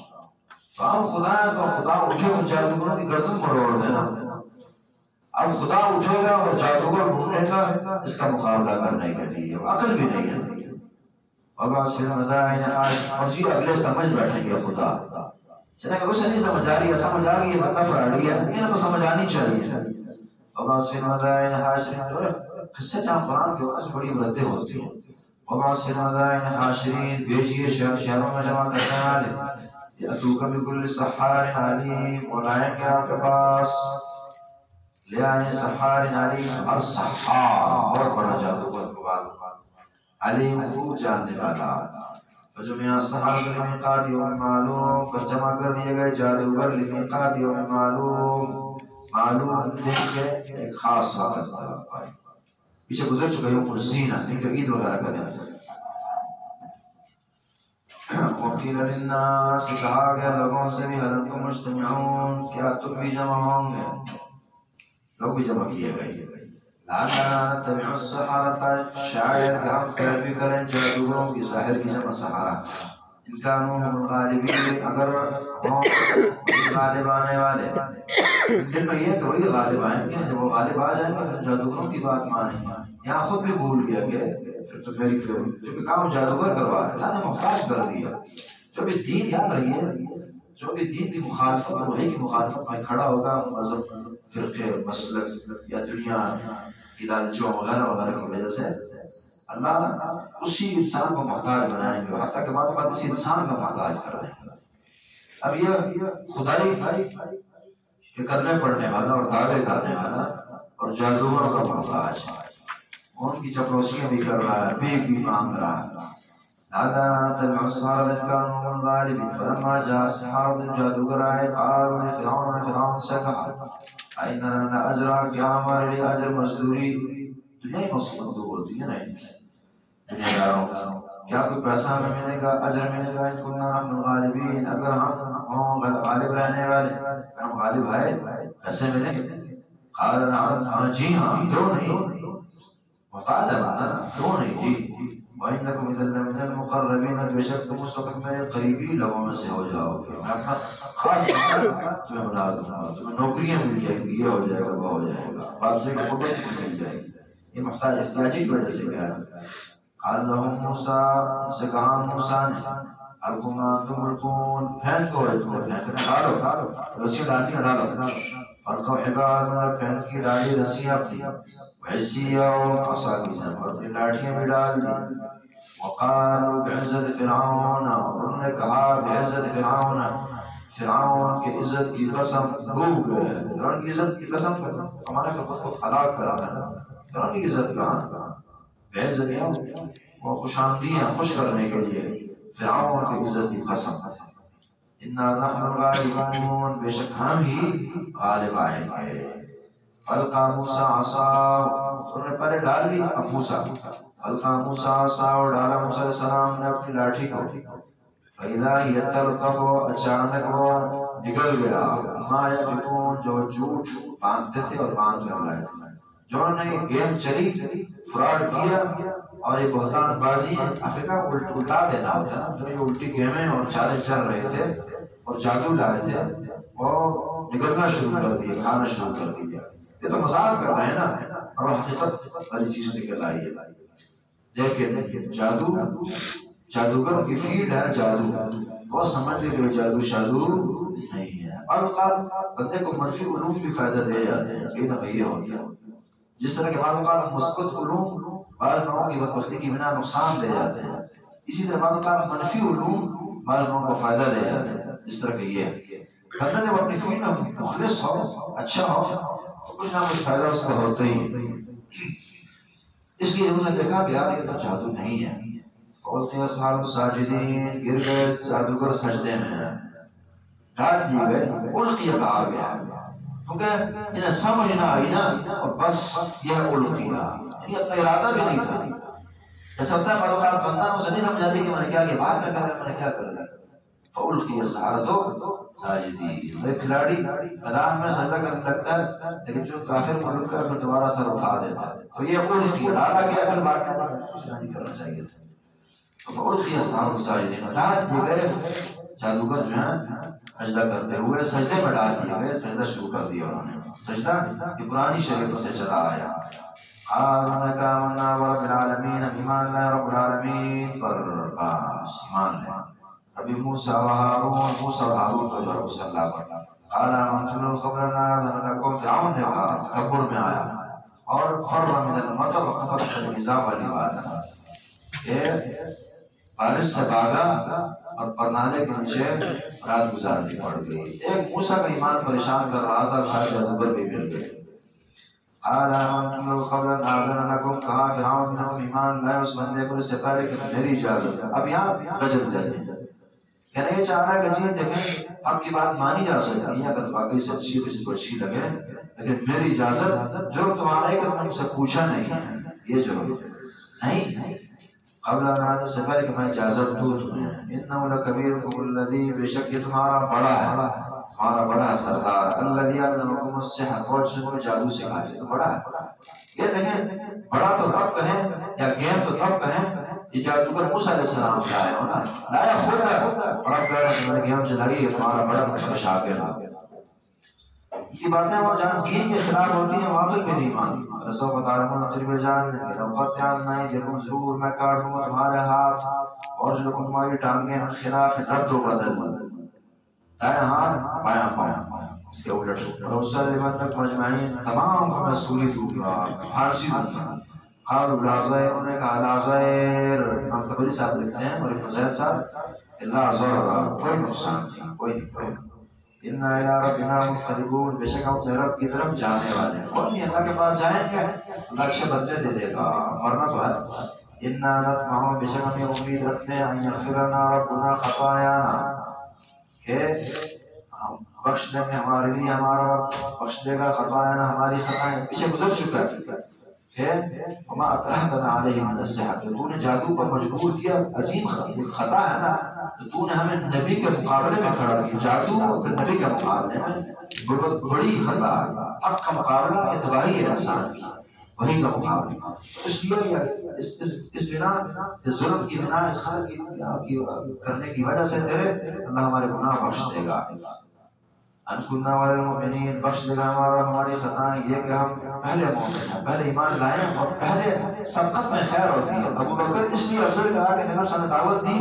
تو آپ خدا ہے تو خدا اٹھے تو جادوگروں کی گردن مروڑ دینا، اب خدا اٹھے گا اور جادوگر ڈھونڈے گا اس کا مقابلہ کرنے کے لیے، عقل بھی نہیں ہے۔ اور جی اگلے سمجھ بیٹھیں گے خدا، چلے کہ اسے نہیں سمجھ آ رہی ہے، سمجھ آ گئی ہے بندہ فراڈی ہے، انہیں تو سمجھ آنی چاہیے۔ وبعث فی المدائن حاشرین، قصے جہاں قرآن کے وجہ سے بڑی باتیں ہوتی ہیں۔ وبعث فی المدائن حاشرین، بھیجیے شہروں میں جمع کرنے والے، یاتوک بکل سحار علیم، اور آئیں گے آپ کے پاس، لے آئیں سحار علیم، اور سحار بہت بڑا جادوگر کو بات، علیم خوب جاننے والا، فجمع السحرة لمیقات یوم معلوم، پر جمع کر دیے گئے جادوگر لمیقات یوم معلوم، معلوم دن کے ایک خاص وقت پر، پیچھے گزر چکا یوم الزینہ، ان کا عید وغیرہ کا دن۔ وقیل للناس، کہا گیا لوگوں سے بھی هل انتم مجتمعون، کیا تم بھی جمع ہوں گے؟ لوگ بھی جمع کیے گئے۔ لعلنا نتبع السحرة، شاید کہ ہم پیروی کریں جادوگروں کی، ساحر کی جمع سحرہ، ان کانوا هم الغالبین، اگر ہوں غالب آنے والے، دل میں یہ کہ وہی غالب آئیں گے، جب وہ غالب آ جائیں گے پھر جادوگروں کی بات مانیں گے۔ یہاں خود بھی بھول گیا کہ پھر تو میری جو کام جادوگر کروا رہے، اللہ نے محتاج کر دیا۔ جو بھی دین، یاد رہیے، جو بھی دین کی مخالفت اور وحی کی مخالفت میں کھڑا ہوگا، مذہب، فرقے، مسلک یا دنیا کی لالچوں وغیرہ وغیرہ کی وجہ سے، اللہ اسی انسان کو محتاج بنائیں گے، حتیٰ کہ بعد اسی انسان کا محتاج کر دیں گے۔ اب یہ خدائی کہ کرنے پڑنے والا اور دعوے کرنے والا اور جادوگروں کا محتاج، ان کی چپڑوسیاں بھی کر رہا ہے، بھیک بھی مانگ رہا ہے۔ لعلنا نتبع السحرة إن كانوا هم الغالبين، فلما جاء السحرة، جادوگر آئے، قالوا لفرعون، نے فرعون سے کہا إن لنا أجرا، کیا ہمارے لیے اجر مزدوری، دنیا ہی مصدور ہوتی ہے نا دنیا داروں، کیا کوئی پیسہ ہمیں ملے گا، اجر ملے گا، ان كنا نحن الغالبین، اگر ہم ہوں غالب رہنے والے، اگر ہم غالب آئے پیسے ملیں گے؟ قال نعم، جی ہاں، کیوں نہیں، محتاج ہے بندہ، کیوں نہیں جی۔ وَإِنَّكُمْ إِذًا لَّمِنَ الْمُقَرَّبِينَ، بے شک تم اس وقت میرے قریبی لوگوں میں سے ہو جاؤ گے، میں اپنا خاص تمہیں بنا دوں گا، تمہیں نوکریاں مل جائیں گی، یہ ہو جائے گا، وہ ہو جائے گا، باپ سے قربت مل جائے گی۔ یہ احتیاجی کی وجہ سے کیا ہے۔ قال لهم موسیٰ، ان سے کہا موسیٰ نے، القوم انتم ملقون، پھینک دو تمہیں پھینکنا، ڈالو رسی ڈالیاں ڈالو، القوا حبالهم پھینک کی ڈالی رسیاں اپنی، وعصیا اور عصا کی جمع اور لاٹھیاں بھی ڈال دی، وقالوا بعزت فرعون، انہوں نے کہا بعزت فرعون، فرعون کی عزت کی قسم، ڈوب گئے فرعون کی عزت کی قسم، ہمارے خود کو ہلاک کرا ہے، فرعون کی عزت کہاں، بعزت وہ خوش آمدیاں خوش کرنے کے لیے، فرعون کی عزت کی قسم، انا نحن الغالبون، بے شک ہم ہی غالب آئیں گے، القا موسیٰ عصا، انہوں نے پہلے ڈال لی اب موسیٰ، القا موسیٰ عصا، اور ڈالا موسیٰ علیہ السلام نے اپنی لاٹھی کو، فَإِذَا هِيَ تَلْقَفُ، اچانک وہ نکل گیا، ما یفکون، جو جھوٹ باندھتے تھے اور باندھ کر لائے تھے، جو نے گیم چلی فراڈ کیا اور یہ بہتان بازی افریقہ کو الٹا دینا ہوتا ہے، جو یہ الٹی گیمیں اور چالیں چل رہے تھے اور جادو لائے تھے وہ نکلنا شروع کر دیا، کھانا شروع کر دیا، یہ تو مذاق کر رہے ہیں نا، اور حقیقت والی چیز نکل آئی ہے، دیکھیں جادو جادوگر کی فیلڈ ہے، جادو وہ سمجھ لے کہ جادو شادو نہیں ہے، اور اوقات بندے کو منفی علوم بھی فائدہ دے جاتے ہیں، کہیں نہ کہیں یہ ہوتا ہے، جس طرح کے بعض اوقات مثبت علوم بعض لوگوں کی بدبختی کی بنا نقصان دے جاتے ہیں، اسی طرح بعض اوقات منفی علوم بعض لوگوں کو فائدہ دے جاتے ہیں، اس طرح کہ یہ بندہ جب اپنی فیلڈ میں مخلص ہو، اچھا ہو تو کچھ نہ کچھ فائدہ اس کا ہوتا ہی، اس لیے انہوں نے دیکھا کہ یار یہ تو جادو نہیں ہے، بولتے ہیں اصحاب الساجدین، گر گئے جادوگر سجدے میں، ڈال دیے گئے، القیہ کہا گیا کیونکہ انہیں سمجھ نہ آئی نا، اور بس یہ القیہ، یعنی اپنا ارادہ بھی نہیں تھا، ایسا ہوتا ہے بڑا بندہ اسے نہیں سمجھ آتی کہ میں نے کیا کیا، بعد میں کہا میں نے کیا کر دیا، فَأُلْقِيَ السَّحَرَةُ ساجدین، وہ کھلاڑی میدان میں سجدہ کرنے لگتا ہے لیکن جو کافر ملک کا پھر دوبارہ سر اٹھا دیتا ہے، تو یہ القیہ ڈالا گیا، پھر بعد میں کچھ نہیں کرنا چاہیے تھا، فَأُلْقِيَ السَّحَرَةُ ساجدین، ڈال دیے گئے جادوگر جو ہیں سجدہ کرتے ہوئے سجدے میں ڈال دیے گئے، سجدہ شروع کر دیا انہوں نے، سجدہ یہ پرانی شریعتوں سے چلا آیا، انہوں نے کہا آمنا برب العالمین، ہم ایمان لائے رب العالمین پر، بس ایمان لائے، ابھی موسیٰ و ہارون، موسیٰ و ہارون کو جو رب صلی اللہ پر، قال آمنتم خبرنا لنکم، فرعون نے کہا تکبر میں آیا، اور فر من المطر وقفر النظام والی بات ہے کہ بارش سے بھاگا اور پرنالے کے نیچے رات گزارنی پڑ گئی، ایک موسیٰ کا ایمان پریشان کر رہا تھا، خیر جادوگر بھی مل گئے، قال آمنتم قبل آذن لكم، کہا فرعون نے ایمان لائے اس بندے کو اس سے پہلے کہ میری اجازت ہے، اب یہاں غجب دے کہنا یہ چاہ رہا ہے کہ جی دیکھیں آپ کی بات مانی جا سکتی ہے اگر باقی سے اچھی کسی کو اچھی لگے، لیکن میری اجازت، جرم تمہارا ہے کہ تم نے سے پوچھا نہیں ہے، یہ جرم نہیں، قبل آذن سے پہلے کہ میں اجازت دوں تمہیں، انه لکبیرکم الذی، بے شک یہ تمہارا بڑا ہے، تمہارا بڑا سردار، الذی علمکم السحر، وہ جس نے تمہیں جادو سکھایا، تو بڑا ہے، یہ دیکھیں بڑا تو تب کہیں یا گیم تو تب کہیں، یہ جادوگر موسیٰ علیہ السلام کا ہے ہونا، لایا خود ہے، اور اب کہہ رہا ہے تمہیں گیم چلائی کہ تمہارا بڑا مشکل شاگرد، یہ باتیں وہ جان دین کے خلاف ہوتی ہیں، واقعی بھی نہیں مانتی، رسو بتا رہا ہوں تجربے جان لیں گے، قطعان نہیں ضرور ضرور میں کاٹ دوں گا تمہارے ہاتھ اور جو تمہاری ٹانگیں ان خلاف رد و بدل، دائیں ہاتھ بایاں پاؤں، اس کے الٹ، اور اس سے لبنک مجمعین، تمام کو میں سولی دوں گا، پھانسی دوں گا، قالوا لعزیر، انہوں نے کہا لعزیر، ہم تبری صاحب لکھتے ہیں اور ابن زید صاحب لا ضرر، کوئی نقصان نہیں، کوئی نہیں، اِنَّا إِلَىٰ رَبِّنَا مُنْقَلِبُونَ، بے شک ہم رب کی طرف جانے والے ہیں، کوئی نہیں اللہ کے پاس جائیں گے اللہ اچھے بدلے دے دے گا، مرنا تو ہے، اِنَّا نَطْمَعُ، بے شک ہمیں امید رکھتے ہیں اَن یغفر لنا ربنا خطایانا، کہ بخش دیں گے ہمارے لیے ہمارا رب بخش دے گا خطایانا، ہماری خطائیں، پیچھے گزر چکا ہے کہ وما اکرہتنا علیہ من السحر، تو نے جادو پر مجبور کیا، عظیم خطا ہے نا، تو تو نے ہمیں نبی کے مقابلے میں کھڑا کیا، جادو اور پھر نبی کے مقابلے میں بہت بڑی خطا ہے، حق کا مقابلہ یہ تباہی ہے انسان کی، وہی کا مقابلہ، اس لیے اس بنا اس ظلم کی بنا اس خلق کی کرنے کی وجہ سے تیرے اللہ ہمارے گناہ بخش دے گا، ان کننا والمؤمنین، بخش دے گا ہماری خطائیں، یہ کہ ہم پہلے مومن ہیں، پہلے ایمان لائے اور پہلے سبقت میں خیر ہوتی ہے. ابو بکر اس لیے افضل کہا کہ نبی صلی اللہ علیہ وسلم نے دعوت دی،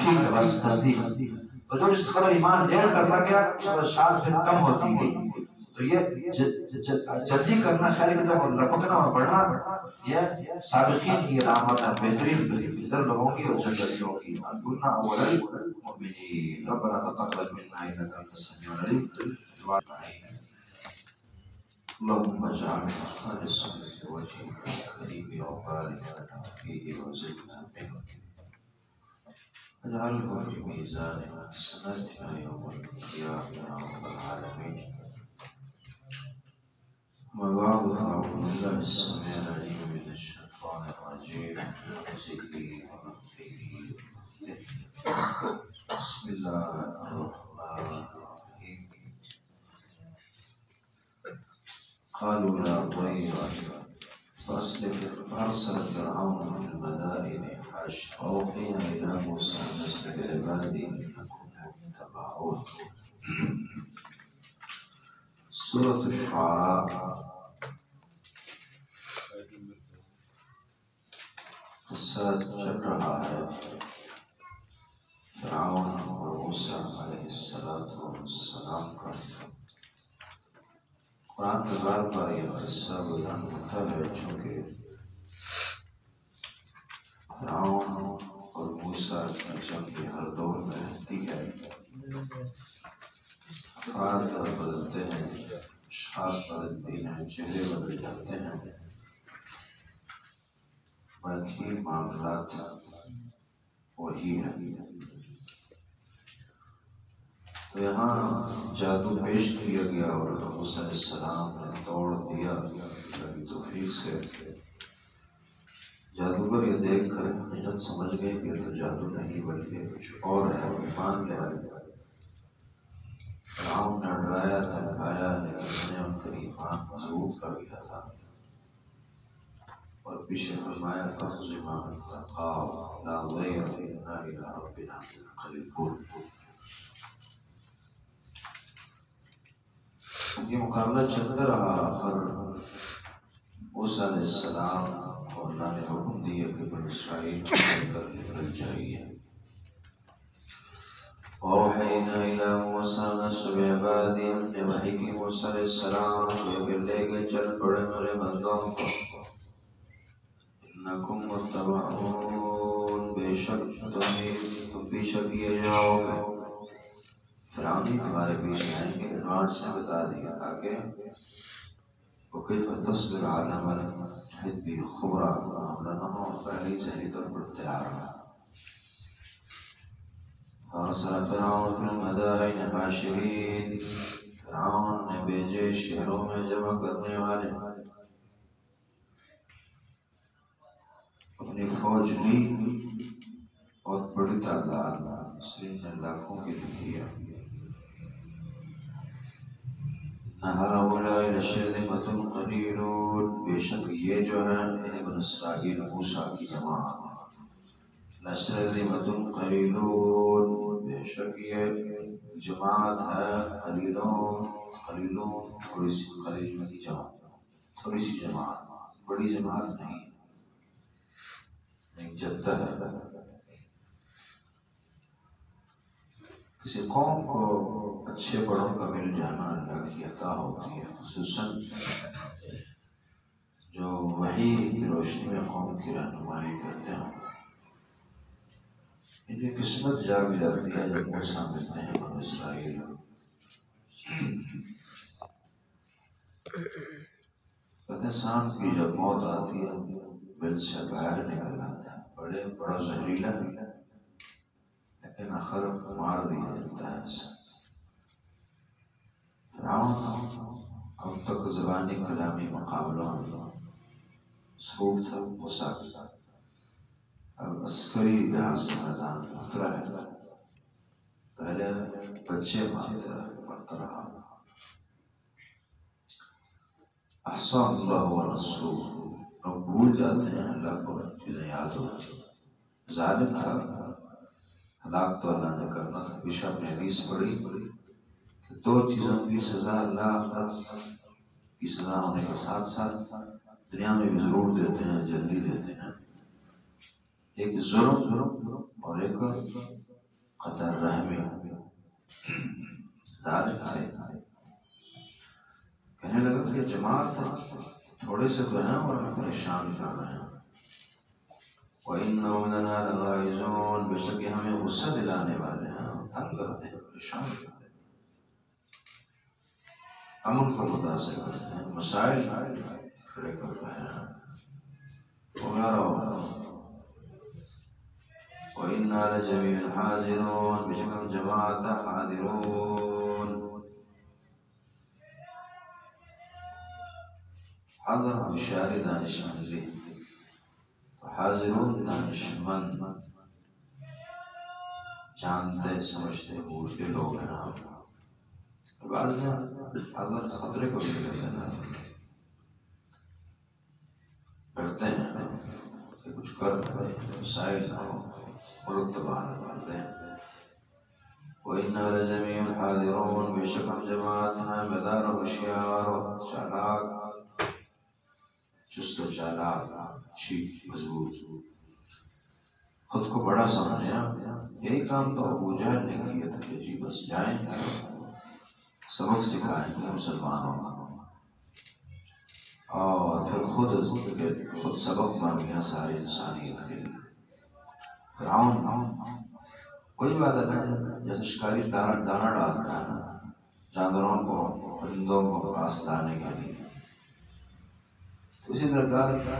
ٹھیک ہے بس تصدیق. تو جو جس قدر ایمان لیٹ کرتا گیا اس قدر شان پھر کم ہوتی گئی. تو یہ جلدی کرنا خیر کی طرف لپکنا اور بڑھنا یہ سابقین کی علامت ہے، بہترین بہتر لوگوں کی اور جنتیوں کی. انکنا اول المؤمنین ربنا تقبل منا انك انت السميع العليم. اللهم اجعلنا خالصا لوجهك الكريم وبارك لنا فيه وزدنا منه، اجعله في ميزان حسناتنا يوم القيامة يا رب العالمين. ما بعد فأعوذ بالله السميع العليم من الشيطان الرجيم من همزه ونفخه. بسم الله الرحمن الرحيم. قالوا لا ضير فأرسل فرعون في المدائن حاشرين إلى موسى أن أسر بعبادي إنكم متبعون. سورة الشعراء قصہ چل رہا ہے فرعون اور موسیٰ علیہ السلام کا. قرآن میں بار بار یہ قصہ بیان ہوتا ہے چونکہ فرعون اور موسیٰ کی جنگ ہر دور میں رہتی ہے. افراد بدلتے ہیں، اشخاص بدلتی ہیں، چہرے بدل جاتے ہیں، باقی معاملات وہی ہیں. تو یہاں جادو پیش کیا گیا اور موسیٰ علیہ السلام نے توڑ دیا اللہ کی توفیق سے. جادوگر یہ دیکھ کر حقیقت سمجھ گئے کہ یہ تو جادو نہیں بلکہ کچھ اور ہے، ایمان لے آئے. فرعون نے ڈرایا دھمکایا لیکن میں نے ان کا ایمان مضبوط کر دیا تھا اور پیچھے فرمایا فَخْذِ مَا أَنْتَ قَاضٍ لَا ضَيْرَ إِنَّا إِلَىٰ رَبِّنَا مُنْقَلِبُونَ. یہ مقابلہ چلتا رہا. آخر موسیٰ علیہ السلام کو اللہ نے حکم دیا کہ بنی اسرائیل کو لے کر نکل جائیے. وَأَوْحَيْنَا إِلَىٰ مُوسَىٰ أَنْ أَسْرِ بِعِبَادِي. ہم نے وحی کی موسیٰ علیہ السلام کو کہ لے کے چل پڑے میرے بندوں کو. إِنَّكُمْ مُتَّبَعُونَ بے شک تم پیچھے کیے جاؤ گے. فرعونی تمہارے پیچھے آئیں گے. ایڈوانس میں بتا دیا آگے وَكَيْفَ تَصْبِرُ عَلَىٰ مَا لَمْ تُحِطْ بِهِ خُبْرًا. معاملہ نہ ہو پہلے ذہنی طور پر تیار رہا. فَأَرْسَلَ فِرْعَوْنُ فِي الْمَدَائِنِ حَاشِرِينَ. فرعون نے بھیجے شہروں میں جمع کرنے والے. اپنی فوج لی بہت بڑی تعداد مصرین نے لاکھوں کی لکھی ہے. هؤلاء لشرذمة قليلون. بے شک یہ جو ہے یعنی بنی اسرائیل موسیٰ کی جماعت. لشرذمة قليلون بے شک یہ جماعت ہے. قلیلون تھوڑی سی قلیل کی جماعت، تھوڑی سی جماعت، بڑی جماعت نہیں، ایک جتہ ہے. کسی قوم کو اچھے بڑوں کا مل جانا اللہ کی عطا ہوتی ہے، خصوصاً جو وحی کی روشنی میں قوم کی رہنمائی کرتے ہیں. ان کی قسمت جاگ جاتی ہے جب موسیٰ ملتے ہیں بنی اسرائیل. کہتے سانپ کی جب موت آتی ہے بل سے باہر نکل آتا ہے. بڑا زہریلا لیکن آخر مار دیا جاتا ہے. فرعون اب تک زبانی کلامی مقابلوں میں مصروف تھا موسیٰ کے ساتھ. اب عسکری لحاظ سے میدان میں اترا ہے. پہلے بچے مرتا رہا. احصا اللہ ونسوہ. لوگ بھول جاتے ہیں اللہ کو، چیزیں یاد ہوتی. ظالم تھا، ہلاک تو اللہ نے کرنا تھا. پیچھے اپنے حدیث پڑھی کہ دو چیزوں کی سزا اللہ کی سزا ہونے کے ساتھ ساتھ دنیا میں بھی ضرور دیتے ہیں، جلدی دیتے ہیں. ایک ظلم اور ایک قطع رحمی. ظالم تھے. کہنے لگا کہ جماعت تھوڑے سے تو ہیں اور ہمیں پریشان کر رہے ہیں. وَإِنَّهُمْ لَنَا لَغَائِظُونَ، بے شک ہمیں غصہ دلانے والے ہیں، تنگ کرتے ہیں، پریشان کرتے ہیں، امن کو متاثر کرتے ہیں، مسائل کھڑے کر رہے ہیں. وَإِنَّا لَجَمِيعٌ حَاذِرُونَ، بے شک ہم جماعت حاضرون. حاضر ہوشیاری دانشمندی، حاضرون دانشمند جانتے سمجھتے بوجھتے لوگ ہیں. بعض میں حاضر خطرے کو بھی لیتے ہیں، ڈرتے ہیں کہ کچھ کر مسائل نہ ہو، ملک تباہ نہ کر دیں. وَإِنَّا لَجَمِيعٌ حَاذِرُونَ، بے شک ہم جماعت ہیں بیدار و ہوشیار و چالاک، چست و چالاک، اچھی مضبوط. خود کو بڑا سمجھا. یہی کام تو ابو جہل نے کیا تھا کہ جی بس جائیں سبق سکھائیں گے مسلمانوں کو، اور پھر خود سبق بن گیا ساری انسانیت کے لیے. فرعون کوئی بات نہیں، جیسے شکاری دانا ڈالتا ہے نا جانوروں کو، پرندوں کو پاس لانے کے لیے، اسی طرح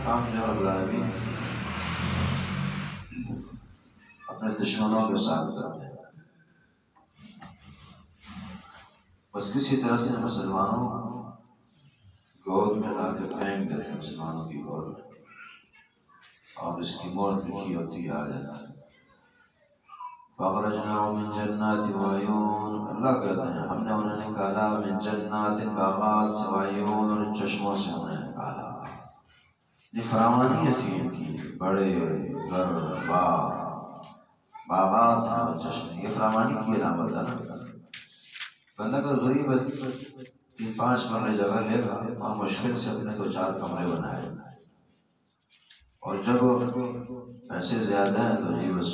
کام جو رب العالمین اپنے دشمنوں کے ساتھ کرتے ہیں. بس کسی طرح سے مسلمانوں گود میں لا کے پھینک دیتے ہیں، مسلمانوں کی گود میں، اور اس کی موت لکھی ہوتی آ جاتی ہے. فَأَخْرَجْنَاهُمْ مِنْ جَنَّاتٍ وَعُيُونٍ، اللہ کہتے ہیں ہم نے انہیں نکالا من جنات، باغات سے، وعیون، اور چشموں سے انہیں نکالا. یہ فراوانی تھی ان کی، بڑے گھر باغات اور چشمے، یہ فراوانی کی علامت ہے نا. بندہ کا غریب 3-5 مرلے جگہ لے گا اور مشکل سے اپنے 2-4 کمرے بنائے گا، اور جب پیسے زیادہ ہیں تو جی بس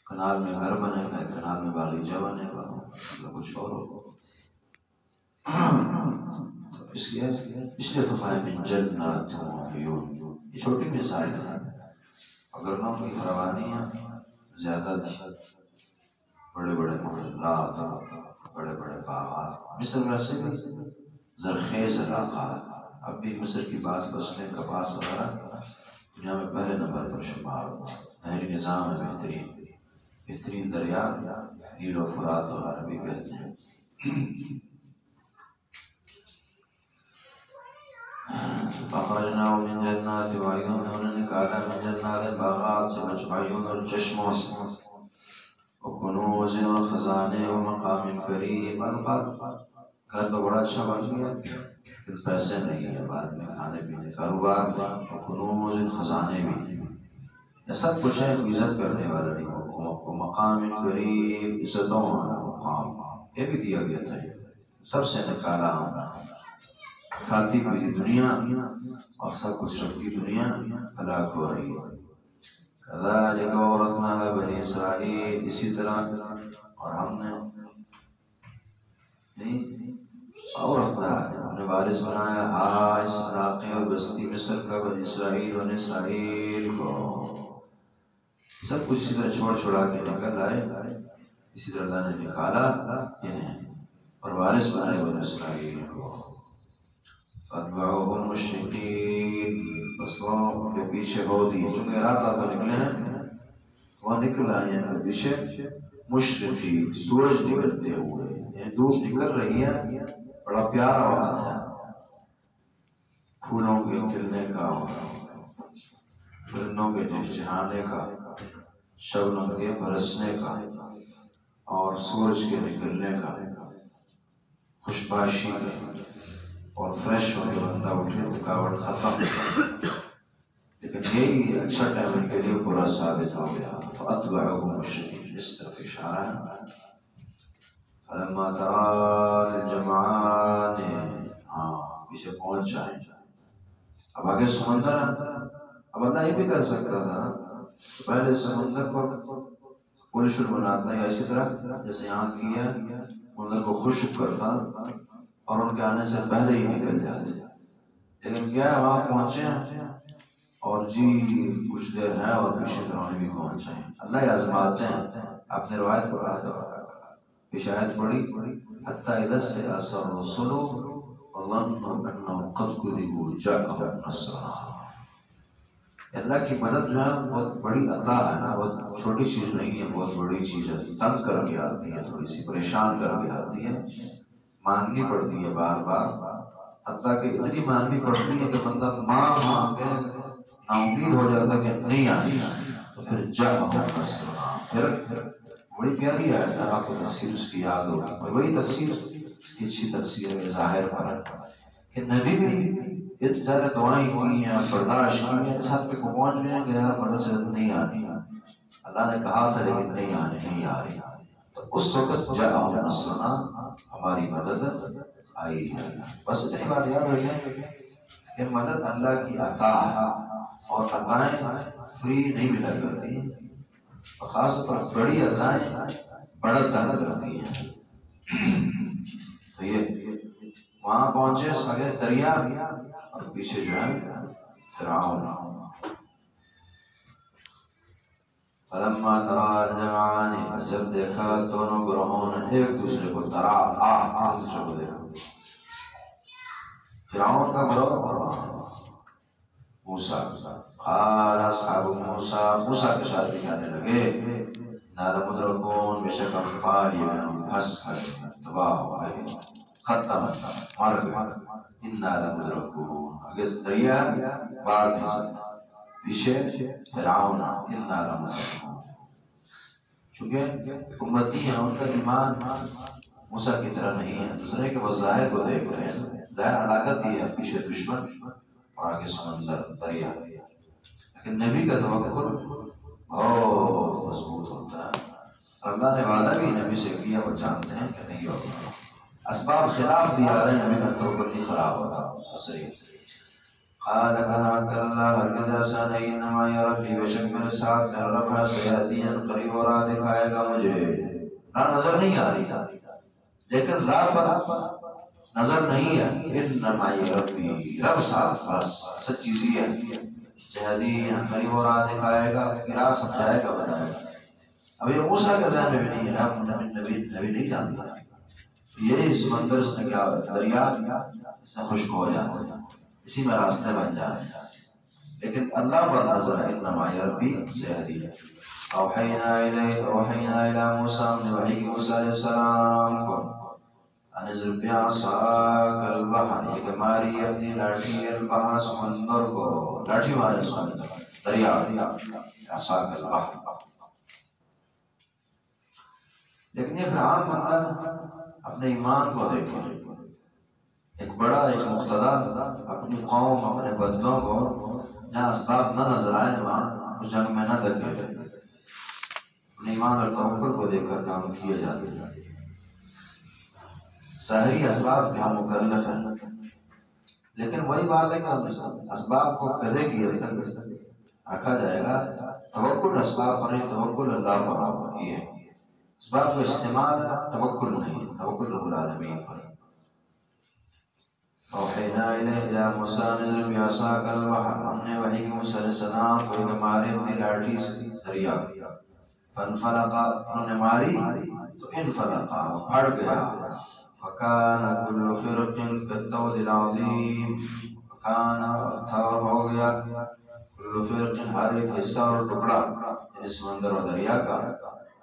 کنال میں گھر بنے گا، کنال میں باغیچہ بنے گا، کچھ اور ہوگا. اس لیے تو من جنات وعیون، یہ چھوٹی مثال ہے. اگر نہ کی فراوانیاں زیادہ تھی، بڑے بڑے محلات، بڑے بڑے باغات. مصر ویسے بھی زرخیز علاقہ ہے، اب بھی مصر کی بعض فصلیں کپاس وغیرہ دنیا میں پہلے نمبر پر شمار ہوتا ہے. نہری نظام ہے، بہترین دریا نیل و فرات وغیرہ بھی کہتے ہیں. فَأَخْرَجْنَاهُمْ مِنْ جَنَّاتٍ وَعُيُونٍ، انہوں نے نکالا من جنات، باغات سے، وعیون، اور چشموں سے، وکنوز، اور خزانے، ومقام کریم. گھر تو بڑا اچھا بن گیا، پھر پیسے نہیں ہے بعد میں کھانے پینے، کاروبار نہیں، وکنوز، خزانے بھی، یہ سب کچھ ہے. عزت کرنے والا نہیں، مقام کریم، عزتوں والا مقام یہ بھی دیا گیا تھا. سب سے نکالا ہونا، کھاتی پیتی دنیا اور سب کچھ رکھتی دنیا ہلاک ہو رہی ہے. كذلك ورثناها بني اسرائیل، اسی طرح اور ہم نے ہم نے وارث بنایا اس علاقے اور بستی مصر کا بنی اسرائیل، بنی اسرائیل کو. سب کچھ اسی طرح چھوڑا کے نکل آئے، اسی طرح اللہ نے نکالا انہیں اور وارث بنائے بنی اسرائیل کو. فَأَتْبَعُوهُمْ مُشْرِقِينَ، بس وہ کے پیچھے ہو دیے، چونکہ رات کو نکلے ہیں وہ نکل آئے ہیں ان کے پیچھے. مشرقین، سورج نکلتے ہوئے، دھوپ نکل رہی ہے، بڑا پیارا وقت ہے پھولوں کے کھلنے کا، پرندوں کے چہچہانے کا، شبنم کے برسنے کا، اور سورج کے نکلنے کا، خوشباشی کا، اور فریش ہو کے بندہ اٹھے، تھکاوٹ ختم. لیکن یہی اچھا ٹائم ان کے لیے برا ثابت ہو گیا. فَأَتْبَعُوهُمْ مُشْرِقِينَ، اس طرف اشارہ ہے. فَلَمَّا تَرَا الْجَمْعَانِ، پیچھے پہنچ جائیں. اب آگے سمندر ہے. اب اللہ یہ بھی کر سکتا تھا پہلے سمندر کو پل شل بناتا ہے اسی طرح جیسے یہاں کیا سمندر کو خشک کرتا اور ان کے آنے سے پہلے ہی نکل جاتے. لیکن کیا ہے وہاں پہنچے اور جی کچھ دیر ہے اور پیچھے فرعون بھی پہنچ جائیں. اللہ آزماتے ہیں. آپ نے روایت پڑھا تھا شاید پڑھی حتیٰ اذا استيأس الرسل وظنوا انهم قد كذبوا جاءهم نصرنا. اللہ کی مدد جو ہے بہت بڑی عطا ہے نا، بہت چھوٹی چیز نہیں ہے، بہت بڑی چیز ہے. تنگ کر کے آتی ہے، تھوڑی سی پریشان کر کے آتی ہے، مانگنی پڑتی ہے بار بار. حتیٰ کہ اتنی مانگنی پڑتی ہے کہ بندہ مانگ کے نا امید ہو جاتا کہ نہیں آئی تو پھر جاءهم نصرنا. پھر بڑی پیاری ہے. آپ کو تفسیر اس کی یاد ہوگی. وہی تفسیر اس کی اچھی تفسیر ہے ظاہر پر کہ نبی بھی یہ زیادہ دعائیں کی ہیں، برداشت کی ہیں، اس حد تک پہنچ گئے کہ یار مدد سے نہیں آنی. اللہ نے کہا تھا لیکن نہیں آنے نہیں آ رہی. تو اس وقت جاءهم نصرنا ہماری مدد آئی ہے. بس اتنی بات یاد ہو جائے کہ مدد اللہ کی عطا ہے اور عطائیں فری نہیں ملا کرتی، خاص طور پر بڑی عطائیں بڑا طاقت رہتی ہیں. تو یہ وہاں پہنچے سگے دریا اور پیچھے جو ہے فرعون. فلما ترى الجمعان جب دیکھا دونوں گروہوں نے ایک دوسرے کو ایک دوسرے کو دیکھا. فرعون کا گروہ اور موسیٰ. قال اصحاب موسیٰ کے ساتھ کہنے لگے نال مدرکون بے شک ہم پاری میں ہم پھنس گئے، تباہ ہو گئے، ختم مر گئے. انا لمدرکون آگے دریا باڑ نہیں سکتا، پیچھے فرعون انا لمدرکون. چونکہ امتی ہیں ان کا ایمان موسیٰ کی طرح نہیں ہے. دوسرے کے وظاہر کو دیکھ رہے ہیں، ظاہر علاقت یہ ہے پیچھے دشمن اور آگے سمندر دریا. لیکن نبی کا توکل بہت مضبوط ہوتا ہے. اللہ نے وعدہ بھی نبی سے کیا اور جانتے ہیں کہ نہیں ہوگا. اسباب خلاف بھی آ رہے ہیں، نبی کا توکل نہیں خراب ہوتا. صحیح. قال کہا کلا ہرگز ایسا نہیں، انما یا ربی بے شک میرے ساتھ میرا رب ہے، سیہدین قریب اور راہ دکھائے گا مجھے. راہ نظر نہیں آ رہی لیکن راہ پر نظر نہیں ہے. انما یا ربی رب ساتھ بس سچی چیز ہے. سیہدین قریب اور راہ دکھائے گا، راہ سمجھائے گا بتائے گا. اب یہ موسیٰ کے ذہن میں بھی نہیں ہے، نبی نہیں جانتا. یہی سمندر اس نے کیا دریا اس نے خشک ہو جانا، اسی میں راستے بن جانے. لیکن اللہ پر نظر ہے. انما یا ربی سیہدین. اوحینا الی موسیٰ، ہم نے وحی کی موسیٰ علیہ السلام کو انزل بعصاک البحر، یہ کہ ماری اپنی لاٹھی البحر سمندر کو. لاٹھی مارے سمندر دریا عصاک البحر. لیکن یہ فرعون بندہ اپنے ایمان کو دیکھے، ایک بڑا ایک مقتدا اپنی قوم اپنے بندوں کو جہاں اسباب نہ نظر آئے وہاں اس جنگ میں نہ دکھے، اپنے ایمان اور توکل کو دیکھ کر کام کیے جاتے ہیں. ظاہری اسباب بھی ہم مکلف ہیں، لیکن وہی بات ہے کہ اسباب کو گدھے کی حد تک رکھا جائے گا. توکل اسباب پر نہیں، توکل اللہ پر. یہ ہے اسباب کو استعمال ہے، توکل نہیں، توکل رب العالمین پر. اوحینا الی موسیٰ نزل بعصاک البحر، ہم نے وحی کی موسیٰ علیہ السلام کو ایک مارے اپنی لاٹھی دریا. فانفلقا، انہوں نے ماری تو انفلقا وہ پھٹ گیا. فکان کل فرق کالطود العظیم، فکان تھا ہو گیا کل فرق ہر ایک حصہ اور ٹکڑا یعنی سمندر و دریا کا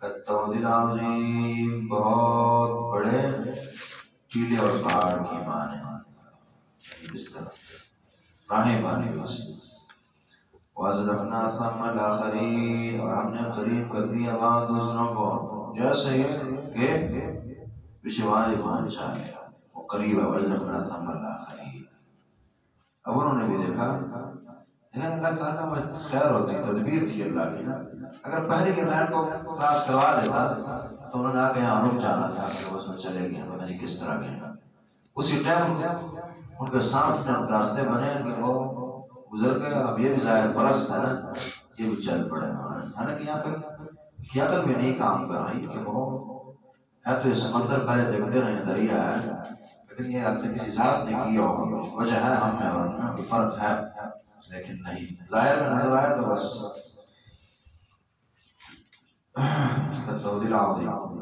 کالطود العظیم بہت بڑے ٹیلے اور پہاڑ کی مانے. اس طرح راہیں مانے ہوئی. وَأَزْلَفْنَا ثَمَّ الْآخَرِينَ، اور ہم نے قریب کر دیا وہاں دوسروں کو جیسے کہ پیچھے والے پہنچ جائے وہ قریب ہے. وَأَزْلَفْنَا ثَمَّ الْآخَرِينَ. اب انہوں نے بھی دیکھا لیکن اللہ کا میں خیر ہوتی تدبیر تھی اللہ کی نا. اگر پہلے کے لائن کو کراس کروا دیتا تو انہوں نے آ کے یہاں رک جانا تھا کہ اس میں چلے گئے پتہ نہیں کس طرح گئے. اسی ٹائم ان کے سامنے راستے بنے کہ وہ گزر گئے. اب یہ بھی ظاہر پرست ہے نا، یہ بھی چل پڑے. حالانکہ یہاں پہ عقل بھی نہیں کام کر رہی کہ وہ ہے تو یہ سمندر پہلے دیکھتے رہے دریا ہے، لیکن یہ اپنے کسی ذات نے کیا ہوگا، وجہ ہے ہم میں اور ان میں فرق ہے، لیکن نہیں ظاہر میں نظر آئے تو بس التوحید العظیم.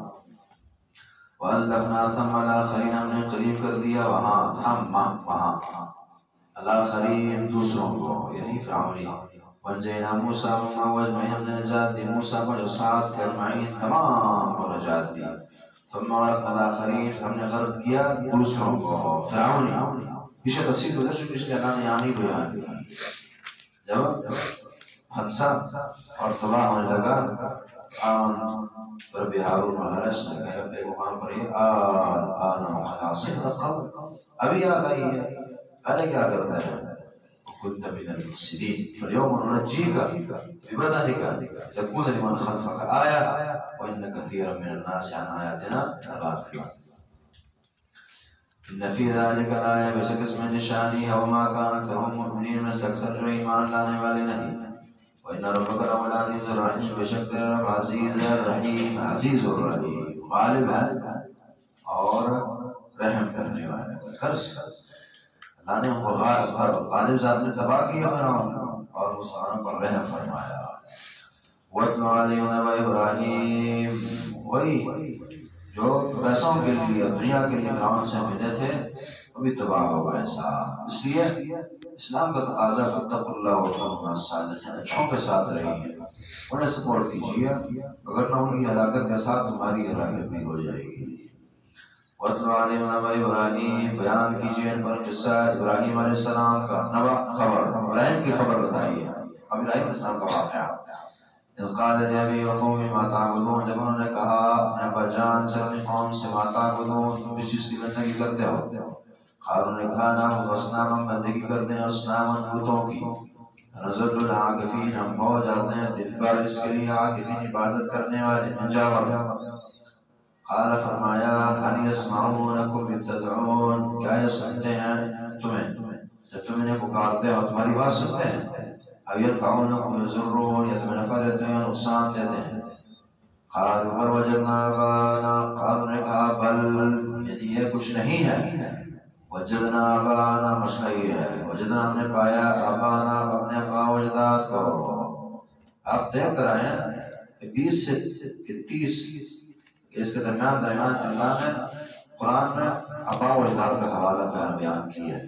وَأَزْلَفْنَا ثَمَّ الْآخَرِينَ، ہم نے قریب کر دیا وہاں ثم وہاں الآخرین دوسروں کو یعنی فرعونی. وَنَجَّيْنَا مُوسَىٰ وَمَعَهُ أَجْمَعِينَ، ہم نے نجات دی موسیٰ کو جو ساتھ تھے اجمعین تمام کو نجات دی. ثم غرقنا الآخرین، ہم نے غرق کیا دوسروں کو فرعونی. پیچھے تفصیل گزر چکی، اس لیے اللہ نے یہاں نہیں بیان کی. جب حادثہ اور تباہ ہونے لگا آمن پر بہارون مہارش نے کہا ایک مقام پر یہ آنا خلاصین قبل ابھی یاد آئی ہے، پہلے کیا کرتا ہے كنت من المفسدين فاليوم ننجيك ببدنك لتكون لمن خلفك آية وإن كثيرا من الناس عن آياتنا لغافلون. إن في ذلك الآية بشك اسم نشاني وما كان أكثرهم مؤمنين، من أكثر إيمان لانے والے نہیں. وإن ربك لهو العزيز الرحيم، بشک تیرا رب عزیز ہے رحیم، عزیز اور رحیم، غالب ہے اور رحم کرنے والا ہے. اللہ نے ان کو غالب ذات نے تباہ کیا اور مسلمانوں پر رحم فرمایا. وَاتْلُ عَلَيْهِمْ نَبَأَ إِبْرَاهِيمَ، وہی جو پیسوں کے لیے دنیا کے لیے فرعون سے ملے تھے وہ بھی تباہ ہو گئے. اس لیے اسلام کا تقاضا فاتقوا اللہ وکونوا مع الصالحین، اچھوں کے ساتھ رہیے، انہیں سپورٹ کیجیے، اگر نہ ان کی ہلاکت کے ساتھ تمہاری ہلاکت بھی ہو جائے گی. وَاتْلُ عَلَيْهِمْ نَبَأَ إِبْرَاهِيمَ، بیان کیجیے ان پر قصہ ابراہیم علیہ السلام کا. نبأ خبر، ابراہیم کی خبر بتائیے. اب ابراہیم علیہ السلام کا واقعہ. اذ قال لأبي وقومي ما تعبدون، جب انہوں نے کہا اپنے ابا جان سے اپنی قوم سے ما تعبدون، تم کس چیز کی بندگی کرتے ہو؟ قالوا نے کہا نعبد اصناما، بندگی کرتے ہیں اصناما بتوں کی. نظر العاکفین، ہم ہو جاتے ہیں دن بھر اس کے لیے عاکفین عبادت کرنے والے منجاور. قال فرمایا هل يسمعونكم اذ تدعون، کیا یہ سنتے ہیں تمہیں جب تم انہیں پکارتے ہو، تمہاری بات سنتے ہیں؟ او ينفعونكم يضرون، یا تمہیں نفع دیتے ہیں نقصان دیتے ہیں؟ قالوا بل وجدنا آباءنا، قالوا نے کہا بل یعنی یہ کچھ نہیں ہے، وجدنا آباءنا مسئلہ یہ ہے، وجدنا ہم نے پایا آباءنا اپنے ابا و اجداد کو. آپ دیکھ کر آئے ہیں 20 سے 30 اس کے درمیان اللہ نے قرآن میں ابا و اجداد کا حوالہ بیان کیا ہے.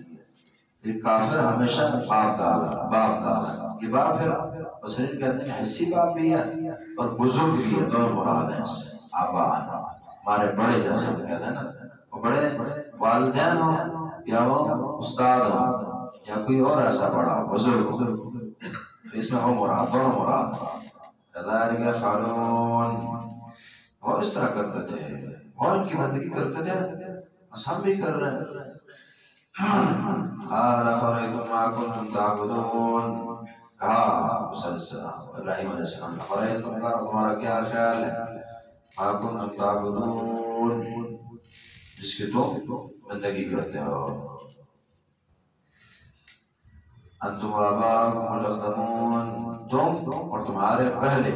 ایک کافر ہمیشہ باپ دادا، یہ باپ پھر بصرین کہتے ہیں حصی باپ بھی ہے اور بزرگ بھی ہے، دونوں مراد ہیں اس سے. آبا ہمارے بڑے جیسے کہتے ہیں نا، وہ بڑے والدین ہوں یا وہ استاد ہوں یا کوئی اور ایسا بڑا بزرگ ہو، اس میں وہ مراد دونوں مراد. کذالک یفعلون، وہ اس طرح کرتے تھے، وہ ان کی بندگی کرتے تھے، بس ہم بھی کر رہے ہیں. قال فرأيتم ما كنتم تعبدون، کہا ابراہیم علیہ السلام فرأيتم کا تمہارا کیا خیال ہے، ما كنتم تعبدون جس کی تم بندگی کرتے ہو. انتم آباؤکم الاقدمون، تم اور تمہارے پہلے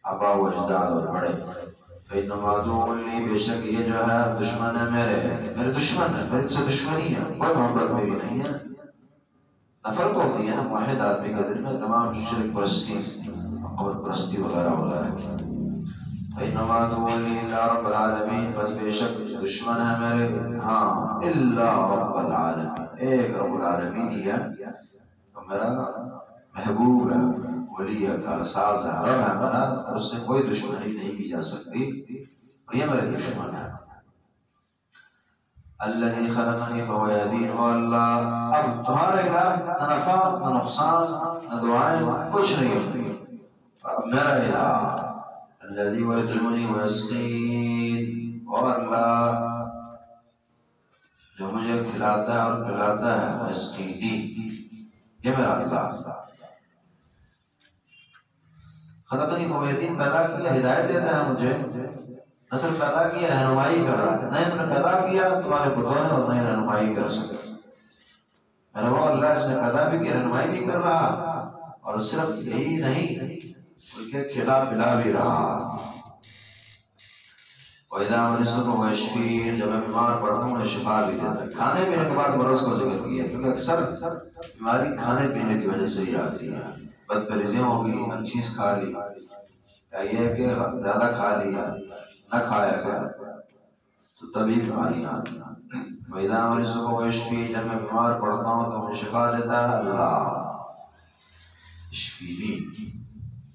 آبا و اجداد اور بڑے. فإنما عدو لی، بے شک یہ جو ہے دشمن ہے میرے دشمن ہے، میرے سے دشمنی ہے، کوئی محبت میری نہیں ہے. نفرت ہوتی ہے نا واحد آدمی کے دل میں تمام شرک پرستی قبر پرستی وغیرہ وغیرہ کی. فإنما عدو لی الا رب العالمین، بس بے شک دشمن ہے میرے ہاں الا رب العالمین، ایک رب العالمین ہی ہے تو میرا محبوب ہے، ولی ہے، کارساز ہے، رب ہے میرا، اور اس سے کوئی دشمنی نہیں کی جا سکتی، اور یہ میرے دشمن ہے. الذی خلقنی فهو یهدین، وہ اللہ اب تمہارے الہ نہ نفع نہ نقصان نہ دعائیں کچھ نہیں ہوتی، اب میرا الہ الذی یطعمنی ویسقین، اور اللہ جو مجھے کھلاتا ہے اور پلاتا ہے، ویسقینی، یہ میرا اللہ. خلقنی فهو یهدین، پیدا کیا ہدایت دیتا ہے مجھے، نسل پیدا کیا رہنمائی کر رہا ہے، نہ نے پیدا کیا تمہارے بزرگوں نے اور نہ رہنمائی کر سکے. میرے وہ اللہ اس نے پیدا بھی کی رہنمائی بھی کر رہا، اور صرف یہی نہیں بلکہ کھلا پلا بھی رہا. وَإِذَا مَرِضْتُ فَهُوَ يَشْفِينِ، جب میں بیمار پڑتا ہوں مجھے شفا بھی دیتا ہے. کھانے پینے کے بعد مرض کو ذکر کیا کیونکہ اکثر بیماری کھانے پینے کی وجہ سے ہی آتی ہے. بد پرہیزیاں ہو گئی، ہر چیز کھا لی، یا یہ ہے کہ زیادہ کھا لیا نہ کھایا گیا تو تبھی بیماریاں آتی ہیں. وَإِذَا مَرِضْتُ فَهُوَ يَشْفِينِ، جب میں بیمار پڑتا ہوں تو مجھے شفا دیتا ہے اللہ. يشفيني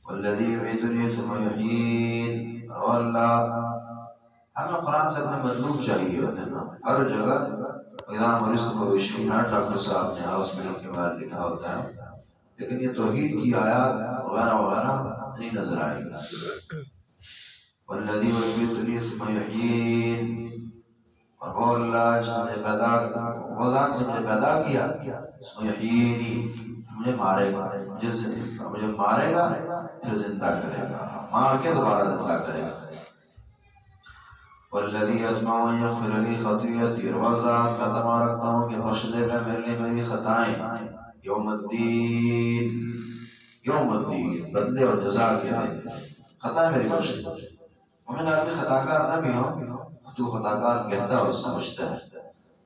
والذي يميتني ثم يحيين. اور اللہ ہمیں قرآن سے اپنے مطلوب چاہیے ہر جگہ. اذا مرضت فهو يشفين، ہر ڈاکٹر صاحب نے ہاسپٹل کے باہر لکھا ہوتا ہے، لیکن یہ توحید کی آیات وغیرہ وغیرہ نہیں نظر آئے گی. والذي يميتني ثم يحيين، اور وہ اللہ جس نے پیدا وہ ذات سے مجھے پیدا کیا، ثم يحييني، مجھے مارے گا، مجھے مارے گا پھر زندہ کرے گا، مار کے دوبارہ زندہ کرے گا. والذی اطمع ان یغفر لی خطیئتی، اور ذات کا تمنا رکھتا ہوں کہ بخش دے گا میرے لیے میری خطائیں یوم الدین، یوم الدین بدلے اور جزا کے دن خطائیں میری بخش دے. مومن آدمی خطا کار نہ بھی ہو تو خطا کار کہتا اور سمجھتا ہے.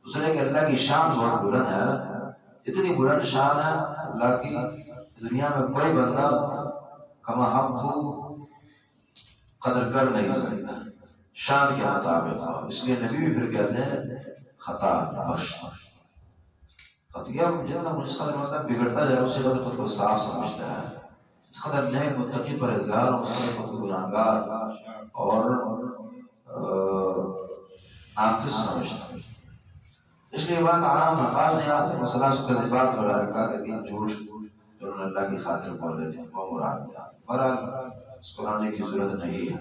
دوسرے کہ اللہ کی شان بہت بلند ہے، اتنی بلند شان ہے اللہ کی دنیا میں کوئی بندہ کما حق ہو قدر کر نہیں سکتا شان کے مطابق. اس لیے نبی بھی پھر کہتے ہیں خطا بخش. خطیہ جتنا مجھ قدر مطلب بگڑتا جائے اس سے قدر خود کو صاف سمجھتا ہے، اس قدر نیک متقی پرہیزگار اور اس قدر خود کو گناہگار اور ناقص سمجھتا ہے. اس لیے بات عام مقال نہیں آتی. مسئلہ کذبات وغیرہ کا کہ تین جھوٹ جو انہوں نے اللہ کی خاطر بول رہے تھے وہ مراد ہے. بہرحال اس کو لانے کی ضرورت نہیں ہے.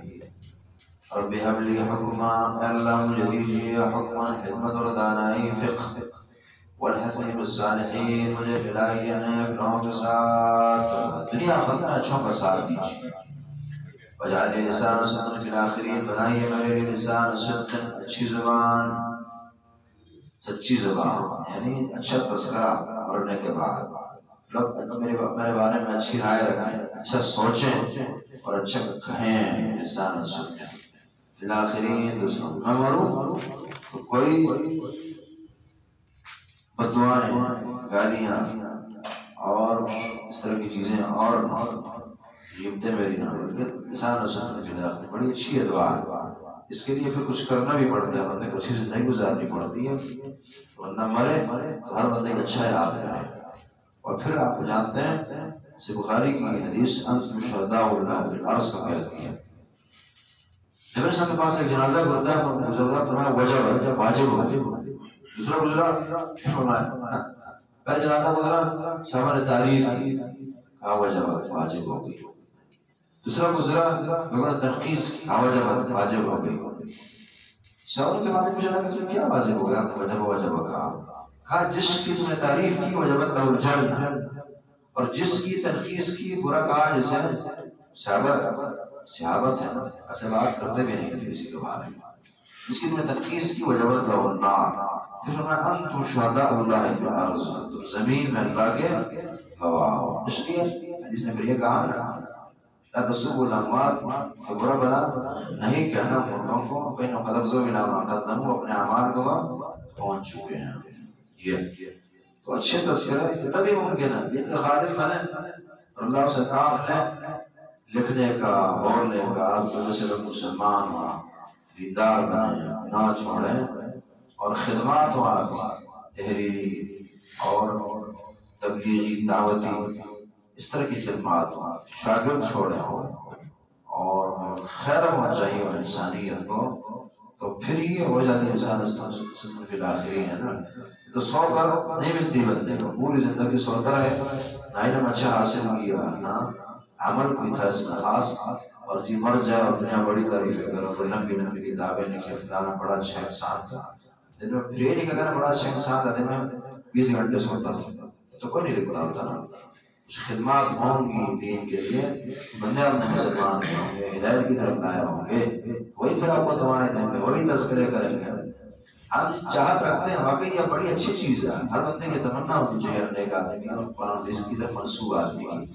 اور بہب لی حکمہ، اے اللہ مجھے دیجیے حکمہ حکمت اور دانائی فقہ، والحقنی بالصالحین، مجھے ملائیے نیک لوگوں کے ساتھ، دنیا آخرت میں اچھوں کا ساتھ دیجیے. وجعل لسان صدق فی الآخرین، بنائیے میرے لسان صدق، اچھی زبان، سچی زبان، یعنی اچھا تذکرہ پڑھنے کے بعد لوگ میرے بارے میں اچھی رائے رکھیں، اچھا سوچیں اور اچھا کہیں. لسان صدق فی الآخرین، دوسروں میں مروں تو کوئی بددعائیں گالیاں اور اس طرح کی چیزیں اور غیبتیں میری نہ بلکہ لسان صدق فی الآخرین. بڑی اچھی ہے دعا. اس کے لیے پھر کچھ کرنا بھی پڑتا ہے، بندے کو اچھی زندگی گزارنی پڑتی ہے. بندہ مرے تو ہر بندے کا اچھا یاد کرے. اور پھر آپ کو جانتے ہیں سے بخاری کی حدیث انتم شہداء اللہ فی الارض کو کہتی ہے. نبی صاحب کے پاس ایک جنازہ ہوتا ہے، بزرگاں فرمایا وجب واجب ہو. دوسرا گزرا فرمایا پہلا جنازہ گزرا صحابہ نے تعریف کی، کہا وجب واجب ہو گئی. دوسرا گزرا لوگوں نے تنقیص کہا وجب واجب ہو گئی. شاور کے بعد مجھے لگا کہ کیا واجب ہو گیا، آپ نے وجب کہا جس کی تم نے تعریف کی وجبت له الجنہ، اور جس کی تنقیص کی برا کہا جیسے صحابت ہے ایسے بات کرتے بھی نہیں تھے کسی کے بارے میں. جس کی تم نے تنقیص کی وجبت له النار. پھر فرمایا انتم شہداء اللہ فی الارض، تم زمین میں اللہ کے گواہ ہو. اس لیے جس نے پھر یہ کہا نا لا تسبوا الاموات، کہ برا بلا نہیں کہنا مردوں کو، فإنهم قد أفضوا إلى ما قدموا، اپنے اعمال کو پہنچ چکے ہیں. یہ تو اچھے تذکرے تبھی ممکن ہے. یہ خادم بنے اور اللہ سے کام لیں، لکھنے کا بولنے کا، آپ کو جیسے لوگ مسلمان ہوا دیندار بنے، نہ چھوڑیں اور خدمات ہوا تحریری اور تبلیغی دعوتی اس طرح کی خدمات ہوں، شاگرد چھوڑے ہوں اور خیر ہونا چاہیے اور انسانیت کو، تو پھر یہ ہو جاتی انسان صدق فی الآخرین ہے نا. تو 100 کر نہیں ملتی بندے کو، پوری زندگی سوتا ہے نہ علم اچھا حاصل کیا نہ عمل کوئی تھا اس میں خاص، اور جی مر جائے اور دنیا بڑی تعریفیں کرو، کوئی لمبی لمبی کتابیں لکھے فلانا بڑا اچھا انسان تھا. دن میں پھر یہ نہیں کہنا بڑا اچھا انسان تھا، دن میں 20 گھنٹے سوتا تھا تو کوئی نہیں لکھتا ہوتا نا. خدمات ہوں گی دین کے لیے، بندے اپنے مسلمان ہوں گے، ہدایت کی طرف لائے ہوں گے، وہی پھر آپ کو دعائیں دیں گے، وہی تذکرے کریں گے۔ ہم چاہت رکھتے ہیں، واقعی یہ بڑی اچھی چیز ہے، ہر بندے کی تمنا ہوتی چاہیے نیک آدمی اور قرآن حدیث کی طرف منسوب آدمی کی۔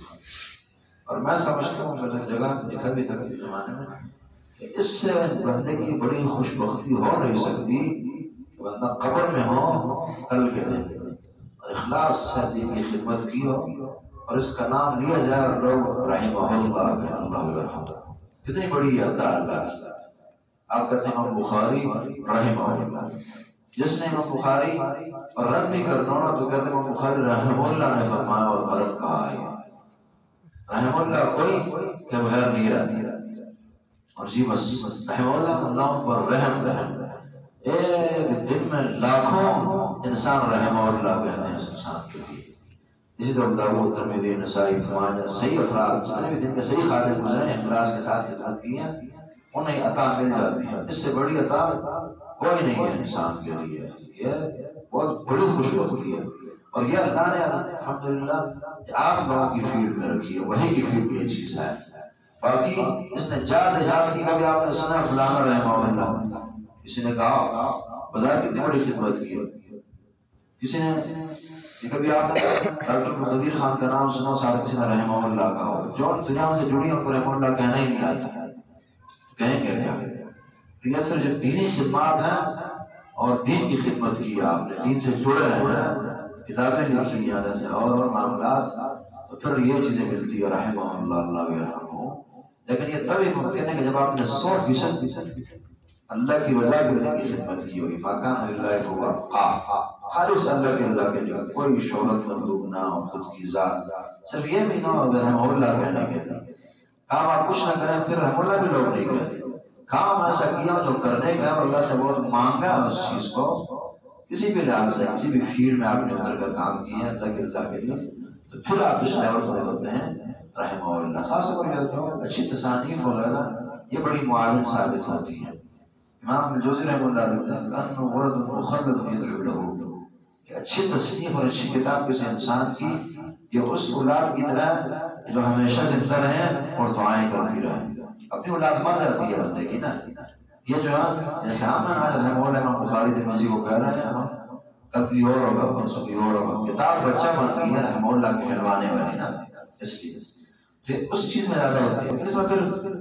اور میں سمجھتا ہوں کہ جگہ لکھا بھی تھا کسی زمانے میں کہ اس سے بندے کی بڑی خوش بختی ہو نہیں سکتی کہ بندہ قبر میں ہو کل کے دن اور اخلاص سے دین کی خدمت کی ہو اور اس کا نام لیا جائے اور لوگ رحمہ اللہ اللہ یرحمہ، کتنی بڑی عطا اللہ کی۔ آپ کہتے ہیں امام بخاری رحمہ اللہ، جس نے امام بخاری اور رد بھی کرنا ہونا تو کہتے ہیں امام بخاری رحمہ اللہ نے فرمایا اور غلط کہا ہے، رحمہ اللہ کوئی کہ بغیر نہیں رہا، اور جی بس رحمہ اللہ اللہ پر رحم رحم، ایک دن میں لاکھوں انسان رحمہ اللہ کہتے ہیں اس انسان کے لیے۔ اسی طرح داؤد، ترمذی، نسائی، ماجہ، صحیح افراد جتنے بھی دن کے صحیح خادم گزرے اخلاص کے ساتھ خدمت کی ہے انہیں عطا مل جاتی ہے، اس سے بڑی عطا کوئی نہیں ہے انسان کے لیے، یہ بہت بڑی خوش بختی ہے۔ اور یہ اللہ نے الحمدللہ آپ لوگوں کی فیلڈ میں رکھی ہے، وہی کی فیلڈ یہ چیز ہے۔ باقی اس نے جا سے جا کی کبھی آپ نے سنا فلانا رحمہ اللہ، کسی نے کہا بظاہر کتنی بڑی خدمت کی ہے، کسی نے کبھی آپ نے ڈاکٹر مقدیر خان کا نام سنا، ساتھ کسی نے رحمہ اللہ کہا، جو دنیا سے جڑی ان کو رحمہ اللہ کہنا ہی نہیں آتا، کہیں گے کیا؟ یہ صرف جو دینی خدمات ہیں اور دین کی خدمت کی آپ نے، دین سے جڑے رہے ہیں، کتابیں لکھی ہیں جیسے اور معاملات، تو پھر یہ چیزیں ملتی ہے رحمہ اللہ اللہ یرحمہ۔ لیکن یہ تبھی ممکن ہے کہ جب آپ نے 100% اللہ کی رضا کے لیے کی خدمت کی ہوگی، مکان اللہ ہوا خالص اللہ کی رضا کے لیے، کوئی شہرت مطلوب نہ ہو، خود کی ذات، صرف یہ بھی نہ ہو رحمہ اللہ کہنے کے لیے، کام آپ کچھ نہ کریں پھر رحمہ اللہ بھی لوگ نہیں کہتے، کام ایسا کیا جو کرنے کا اللہ سے بہت مانگا اس چیز کو، کسی بھی لحاظ سے کسی بھی فیلڈ میں آپ نے اتر کر کام کیا ہے اللہ کی رضا کے لیے، تو پھر آپ اس لیول پر ہوتے ہیں رحمہ اللہ۔ خاص طور پر جو اچھی تصانیف وغیرہ یہ بڑی معاون ثابت ہوتی ہیں۔ امام الجوزی رحمہ اللہ لکھتے ہیں کہ ولد مخلد یدعو له، کہ اچھی تصنیف اور اچھی کتاب کسی انسان کی یہ اس اولاد کی طرح جو ہمیشہ زندہ رہیں اور دعائیں کرتی رہیں، اپنی اولاد مر جاتی ہے بندے کی نا، یہ جو ہے جیسے ہم آج رحمہ اللہ امام بخاری ترمذی کو کہہ رہے ہیں، کل بھی اور ہوگا پرسوں بھی اور ہوگا، کتاب بچہ بن گئی ہے رحمہ اللہ کے کہلوانے والی نا، اس لیے پھر اس چیز میں زیادہ ہوتی ہے۔ اس میں پھر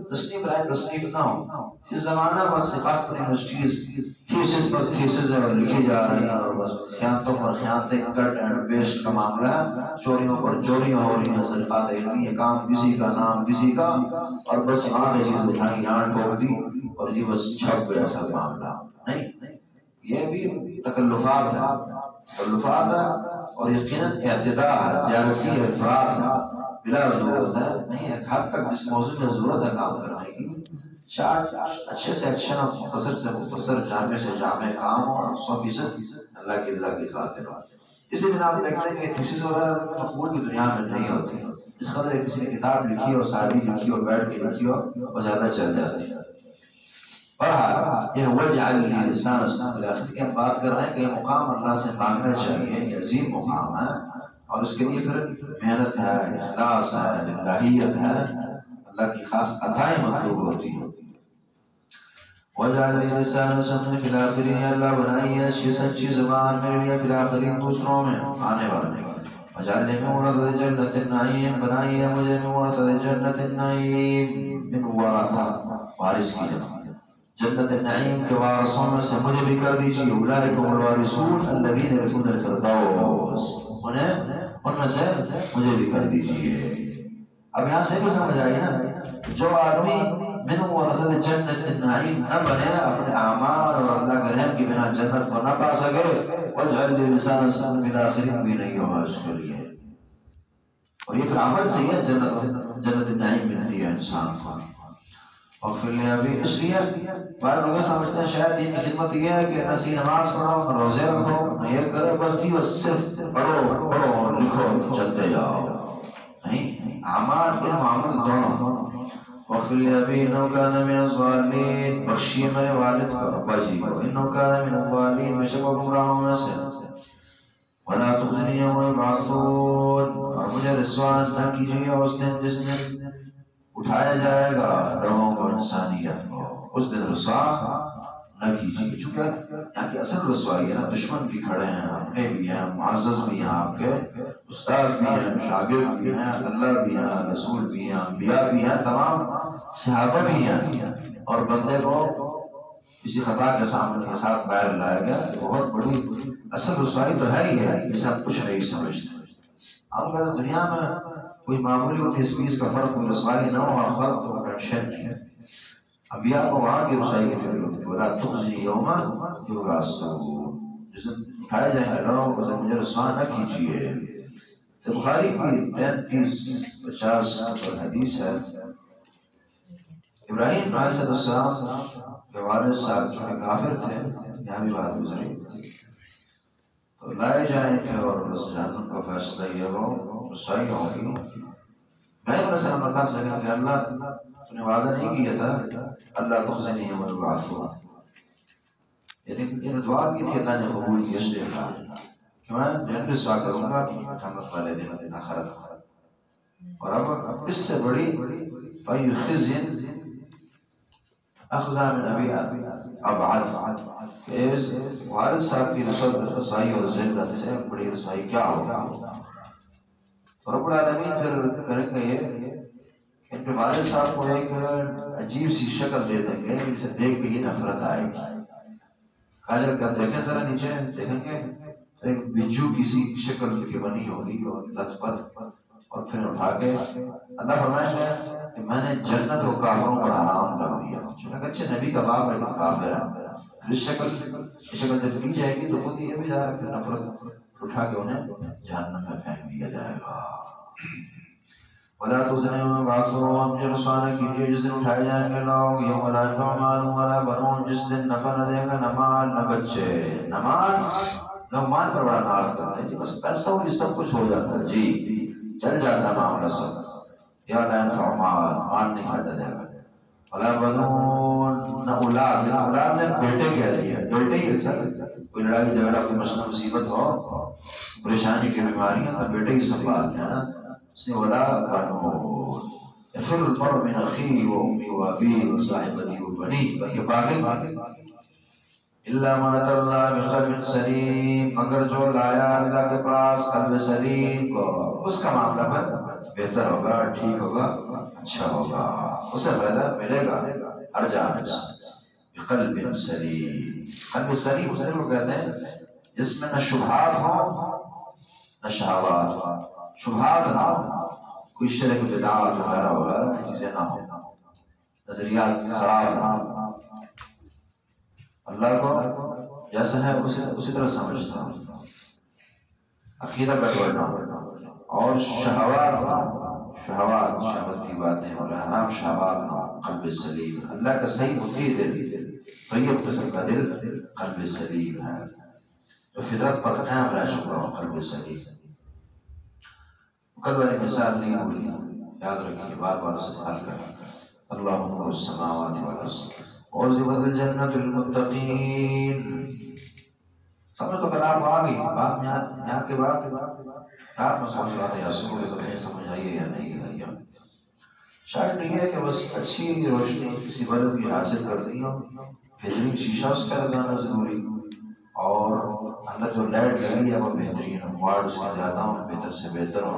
تصنیف رائے تصنیف نہ ہو، اس زمانہ بس خاص طور یونیورسٹیز تھیسس پر تھیسس لکھی جا رہی ہیں اور بس خیانتوں پر خیانتیں، کٹ اینڈ پیسٹ کا معاملہ ہے، چوریوں پر چوریاں ہو رہی ہیں، صدقات علمی کام کسی کا نام کسی کا، اور بس یہاں سے چیز اٹھائی یہاں ٹھوک دی اور جی بس چھپ گیا سب معاملہ۔ نہیں، یہ بھی تکلفات ہے اور یقیناً اعتداء ہے، زیادتی ہے، افراط ہے، بلا ضرورت ہے نہیں، ایک حد تک جس موضوع میں ضرورت ہے کام کرنے کی، چارٹ اچھے سے اچھا، مختصر سے مختصر، جامع سے جامع کام اور 100% اللہ کی رضا کی خاطر۔ اسی بنا سے دیکھتے ہیں کہ تھیسس وغیرہ مقبول کی دنیا میں نہیں ہوتی، اس قدر کسی نے کتاب لکھی اور سادی لکھی اور بیٹھ کے لکھی اور زیادہ چل جاتی ہے۔ بہرحال یہ وجعل لی لسان صدق بالآخر کی ہم بات کر رہے ہیں کہ یہ مقام اللہ سے مانگنا چاہیے، یہ عظیم مقام ہے، اور اس کے لیے پھر محنت ہے، اخلاص ہے، للہیت ہے، اللہ کی خاص عطائیں مطلوب ہوتی ہیں۔ وجعل لی لسان صدق فی الآخرین، اللہ بنائیے اچھی سچی زبان میرے لیے فی الآخرین، دوسروں میں آنے والے۔ وجعل لی من ورثۃ جنۃ النعیم، بنائیے مجھے من ورثۃ جنۃ النعیم، من ورثہ وارث کی جمع، جنت النعیم کے وارثوں میں سے مجھے بھی کر دیجیے، اولئک هم الوارثون الذین یرثون الفردوس، ان میں سے مجھے بھی کر دیجیے۔ اب یہاں سے بھی سمجھ آئی نا، جو آدمی من ورثۃ جنت النعیم نہ بنے، اپنے اعمال اور اللہ کے رحم کی بنا جنت کو نہ پا سکے، واجعل لی لسان صدق فی الآخرین بھی نہیں ہوگا اس کے لیے۔ اور یہ پھر عمل سے ہے جنت النعیم ملتی ہے انسان کو۔ اور پھر ابھی اس لیے بعض لوگ سمجھتے ہیں شاید دین کی خدمت یہ ہے کہ نہ نماز پڑھو نہ روزے رکھو نہ یہ کرو، بس جی بس صرف پڑھو اور لکھو چلتے جاؤ، نہیں، اعمال علم عمل دونوں۔ وَقْفِرْ لِأَبِي إِنَّهُ كَانَ مِنَ الضَّالِّينَ، بخشیے میرے والد کو، ابا جی کو، إِنَّهُ كَانَ مِنَ الضَّالِّينَ، بے شک وہ گمراہوں میں سے، وَلَا تُخْزِنِي يَوْمَ يُبْعَثُونَ، اور مجھے رسوا نہ کیجیے اس دن جس دن اٹھایا جائے گا لوگوں کو رسوا نہ کیجیے، چونکہ یہاں کی اصل رسوائی ہے نا، دشمن بھی کھڑے ہیں، اپنے بھی ہیں، معزز بھی ہیں، آپ کے استاد بھی ہیں، شاگرد بھی ہیں، اللہ بھی ہیں، رسول بھی ہیں، انبیاء بھی ہیں، تمام صحابہ بھی ہیں، اور بندے کو کسی خطا کے ساتھ باہر لایا گیا، بہت بڑی اصل رسوائی تو ہے ہی ہے، یہ سب کچھ نہیں سمجھتے۔ ہم کہتے دنیا میں کوئی معمولی 19-20 کا فرق، کوئی رسوائی نہ ہو، فرق تو ٹینشن نہیں ہے۔ انبیاء کو وہاں کی رسوائی کی فکر ہوتی ہے، وَلَا تُخْزِنِي يَوْمَ يُبْعَثُونَ، جس دن اٹھائے جائیں گے لوگ، اس دن مجھے رسوا نہ کیجیے۔ بخاری کی 33-50 پر حدیث ہے، ابراہیم علیہ السلام کے والد صاحب جو کافر تھے، یہاں بھی بات گزری، تو لائے جائیں گے اور اس جہنم کا فیصلہ یہ ہو، رسوائی ہوگی۔ میں علیہ السلام درخواست کریں کہ اللہ تو نے وعدہ نہیں کیا تھا اللہ تخزنی یوم یبعثون، یعنی دعا کی تھی، اللہ نے قبول کی، اس لیے کہا کہ میں جنت رسوا کروں گا قیامت والے دن آخرت۔ اور اب اس سے بڑی فَأَيُّ خِزْيٍ اخذا من ابی ابعد، والد صاحب کی رسوائی اور ذلت سے بڑی رسوائی کیا ہوگا؟ تو رب العالمین پھر کریں گے یہ کہ ان کے والد صاحب کو ایک عجیب سی شکل دے دیں گے جسے دیکھ کے ہی نفرت آئے گی۔ کاجل کر دیکھیں ذرا نیچے، دیکھیں گے ایک بجو کسی شکل کی بنی ہوگی اور لت پت، اور پھر اٹھا کے اللہ فرمائیں گے کہ میں نے جنت و کافروں پر حرام کر دیا، چونکہ اچھے نبی کا باپ ہے، کافر ہے، اس شکل جب دی جائے گی تو خود یہ بھی جائے گا، نفرت اٹھا کے انہیں جہنم میں پھینک دیا جائے گا۔ وَلَا تُخْزِنِي يَوْمَ يُبْعَثُونَ، مجھے رسوا نہ کیجیے جس دن اٹھائے جائیں گے لوگ، یوم لا ينفع مال ولا بنون، جس دن نفع نہ دے گا نہ مال نہ بچے۔ نماز، لوگ مال پر بڑا ناز کرتے ہیں، بس پیسہ ہو سب کچھ ہو جاتا ہے، جی چل جاتا ہے معاملہ سب، یا لا ينفع مال، مال نہیں فائدہ دے گا، ولا بنون، نہ اولاد، اولاد نے بیٹے کہہ دیا، بیٹے ہی اکثر کوئی لڑائی جھگڑا، کوئی مسئلہ مصیبت ہو، پریشانی کی بیماریاں، تو بیٹے ہی سنبھالتے ہیں نا، اس نے ولا بنون يفر المرء من اخيه وامه وابيه وصاحبته وبنيه، یہ باقی الا ما اتى الله بقلب سلیم، مگر جو لایا اللہ کے پاس قلب سلیم کو، اس کا معاملہ بہتر ہوگا، ٹھیک ہوگا، اچھا ہوگا، اسے فائدہ ملے گا ہر جانب سے۔ بقلب سلیم، قلب سلیم اس کو کہتے ہیں جس میں نہ شبہات ہوں نہ شہوات ہوں، شبہات نہ ہوں، کوئی شرک بدعات وغیرہ وغیرہ چیزیں نہ ہوں، نظریات خراب نہ ہوں، اللہ کو جیسا ہے اسی طرح سمجھتا ہوں، عقیدہ گڑبڑ نہ ہو، اور شہوات کی باتیں اور حرام شہوات نہ ہو، قلب سلیم، اللہ کا صحیح مفید دل، طیب قسم کا دل قلب سلیم ہے، جو فطرت پر قائم رہ چکا ہو، قلب سلیم۔ کل والی مثال نہیں بھولنی، یاد رکھیے، بار بار اسے حل کریں۔ اللہم نور السماوات والارض وَأُزْلِفَتِ الْجَنَّةُ لِلْمُتَّقِينَ، سمجھ تو کلام آ گئی، بات یہاں کے بعد رات میں سوچ رہا تھا یا صبح تو نہیں سمجھ آئیے یا نہیں آئیے، شاید یہ ہے کہ بس اچھی روشنی کسی بلب کی حاصل کرنی ہو، بہترین شیشہ اس کا لگانا ضروری، اور اندر جو لائٹ لگی ہے وہ بہترین ہو، واٹ اس کی زیادہ ہو، بہتر سے بہتر ہو،